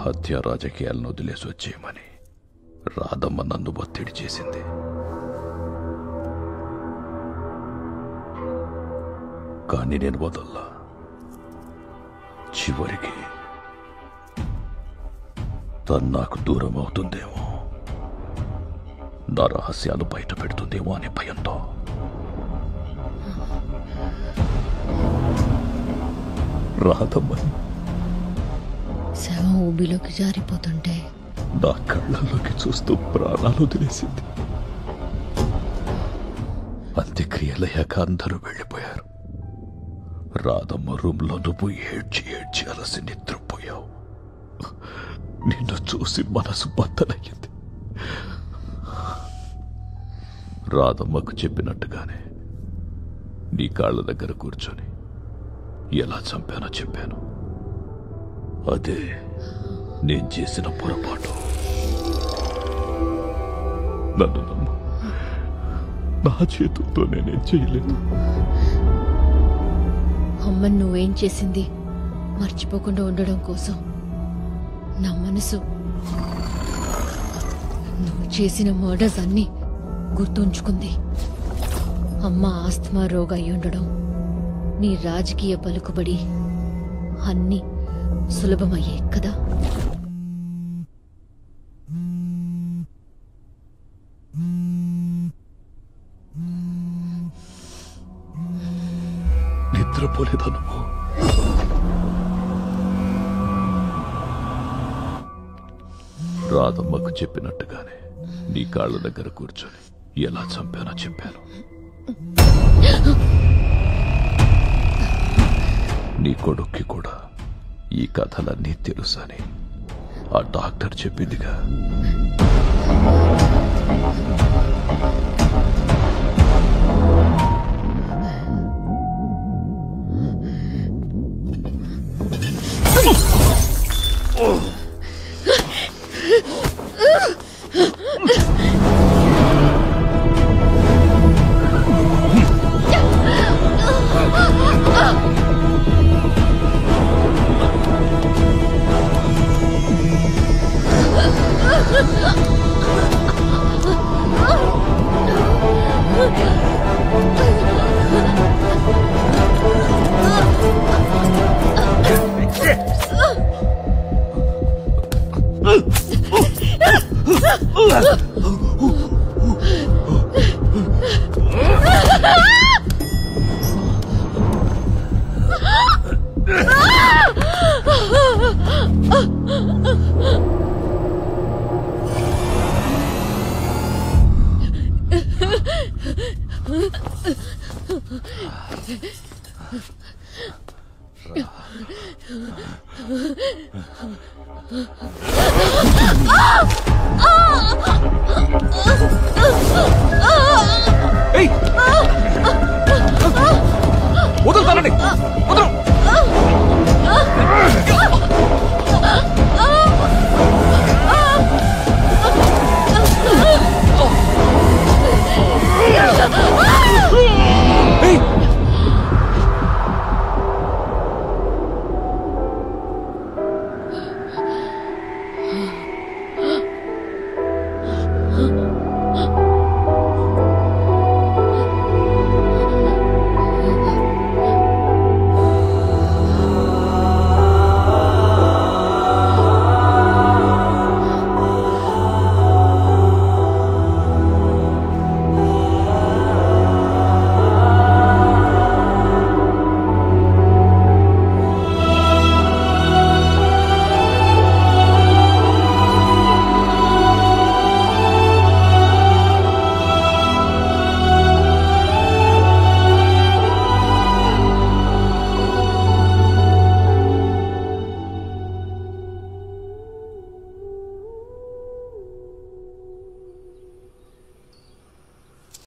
హత్య రాజకీయాలను వదిలేసి వచ్చేయమని రాధమ్మ నన్ను ఒత్తిడి చేసింది. కానీ నేను వదల్లా. చివరికి తను నాకు దూరం అవుతుందేమో, నా రహస్యాలు బయట పెడుతుందేమో అనే భయంతో రాధమ్మని శవం ఊబిలోకి జారిపోతుంటే నా కళ్ళల్లోకి చూస్తూ ప్రాణాలు వదిలేసింది. అంత్యక్రియలయ్యాక అందరూ వెళ్ళిపోయారు. రాధమ్మ రూమ్లో నువ్వు ఏడ్చి ఏడ్చి అలసి నిద్రపోయావు. నిన్ను చూసి మనసు బద్దలయ్యింది. రాధమ్మకు చెప్పినట్టుగానే నీ కాళ్ళ దగ్గర కూర్చొని ఎలా చంపానో చెప్పాను. అదే నేను చేసిన పొరపాటు. నన్ను నమ్ము, నా చేతులతో నేనేం చేయలేదు. అమ్మని నువ్వేం చేసింది మర్చిపోకుండా ఉండడం కోసం నా మనసు నువ్వు చేసిన మర్డర్స్ అన్నీ గుర్తుంచుకుంది. అమ్మ ఆస్తమా రోగ అయి ఉండడం, నీ రాజకీయ పలుకుబడి అన్నీ సులభమయ్యాయి కదా. నిద్రపోలేదా నువ్వు? రాధమ్మకు చెప్పినట్టుగానే నీ కాళ్ళ దగ్గర కూర్చొని ఎలా చంపానో చెప్పాను. నీ కొడుక్కి కూడా ఈ కథలన్నీ తెలుసని ఆ డాక్టర్ చెప్పిందిగా. వదులుతానండి వదలు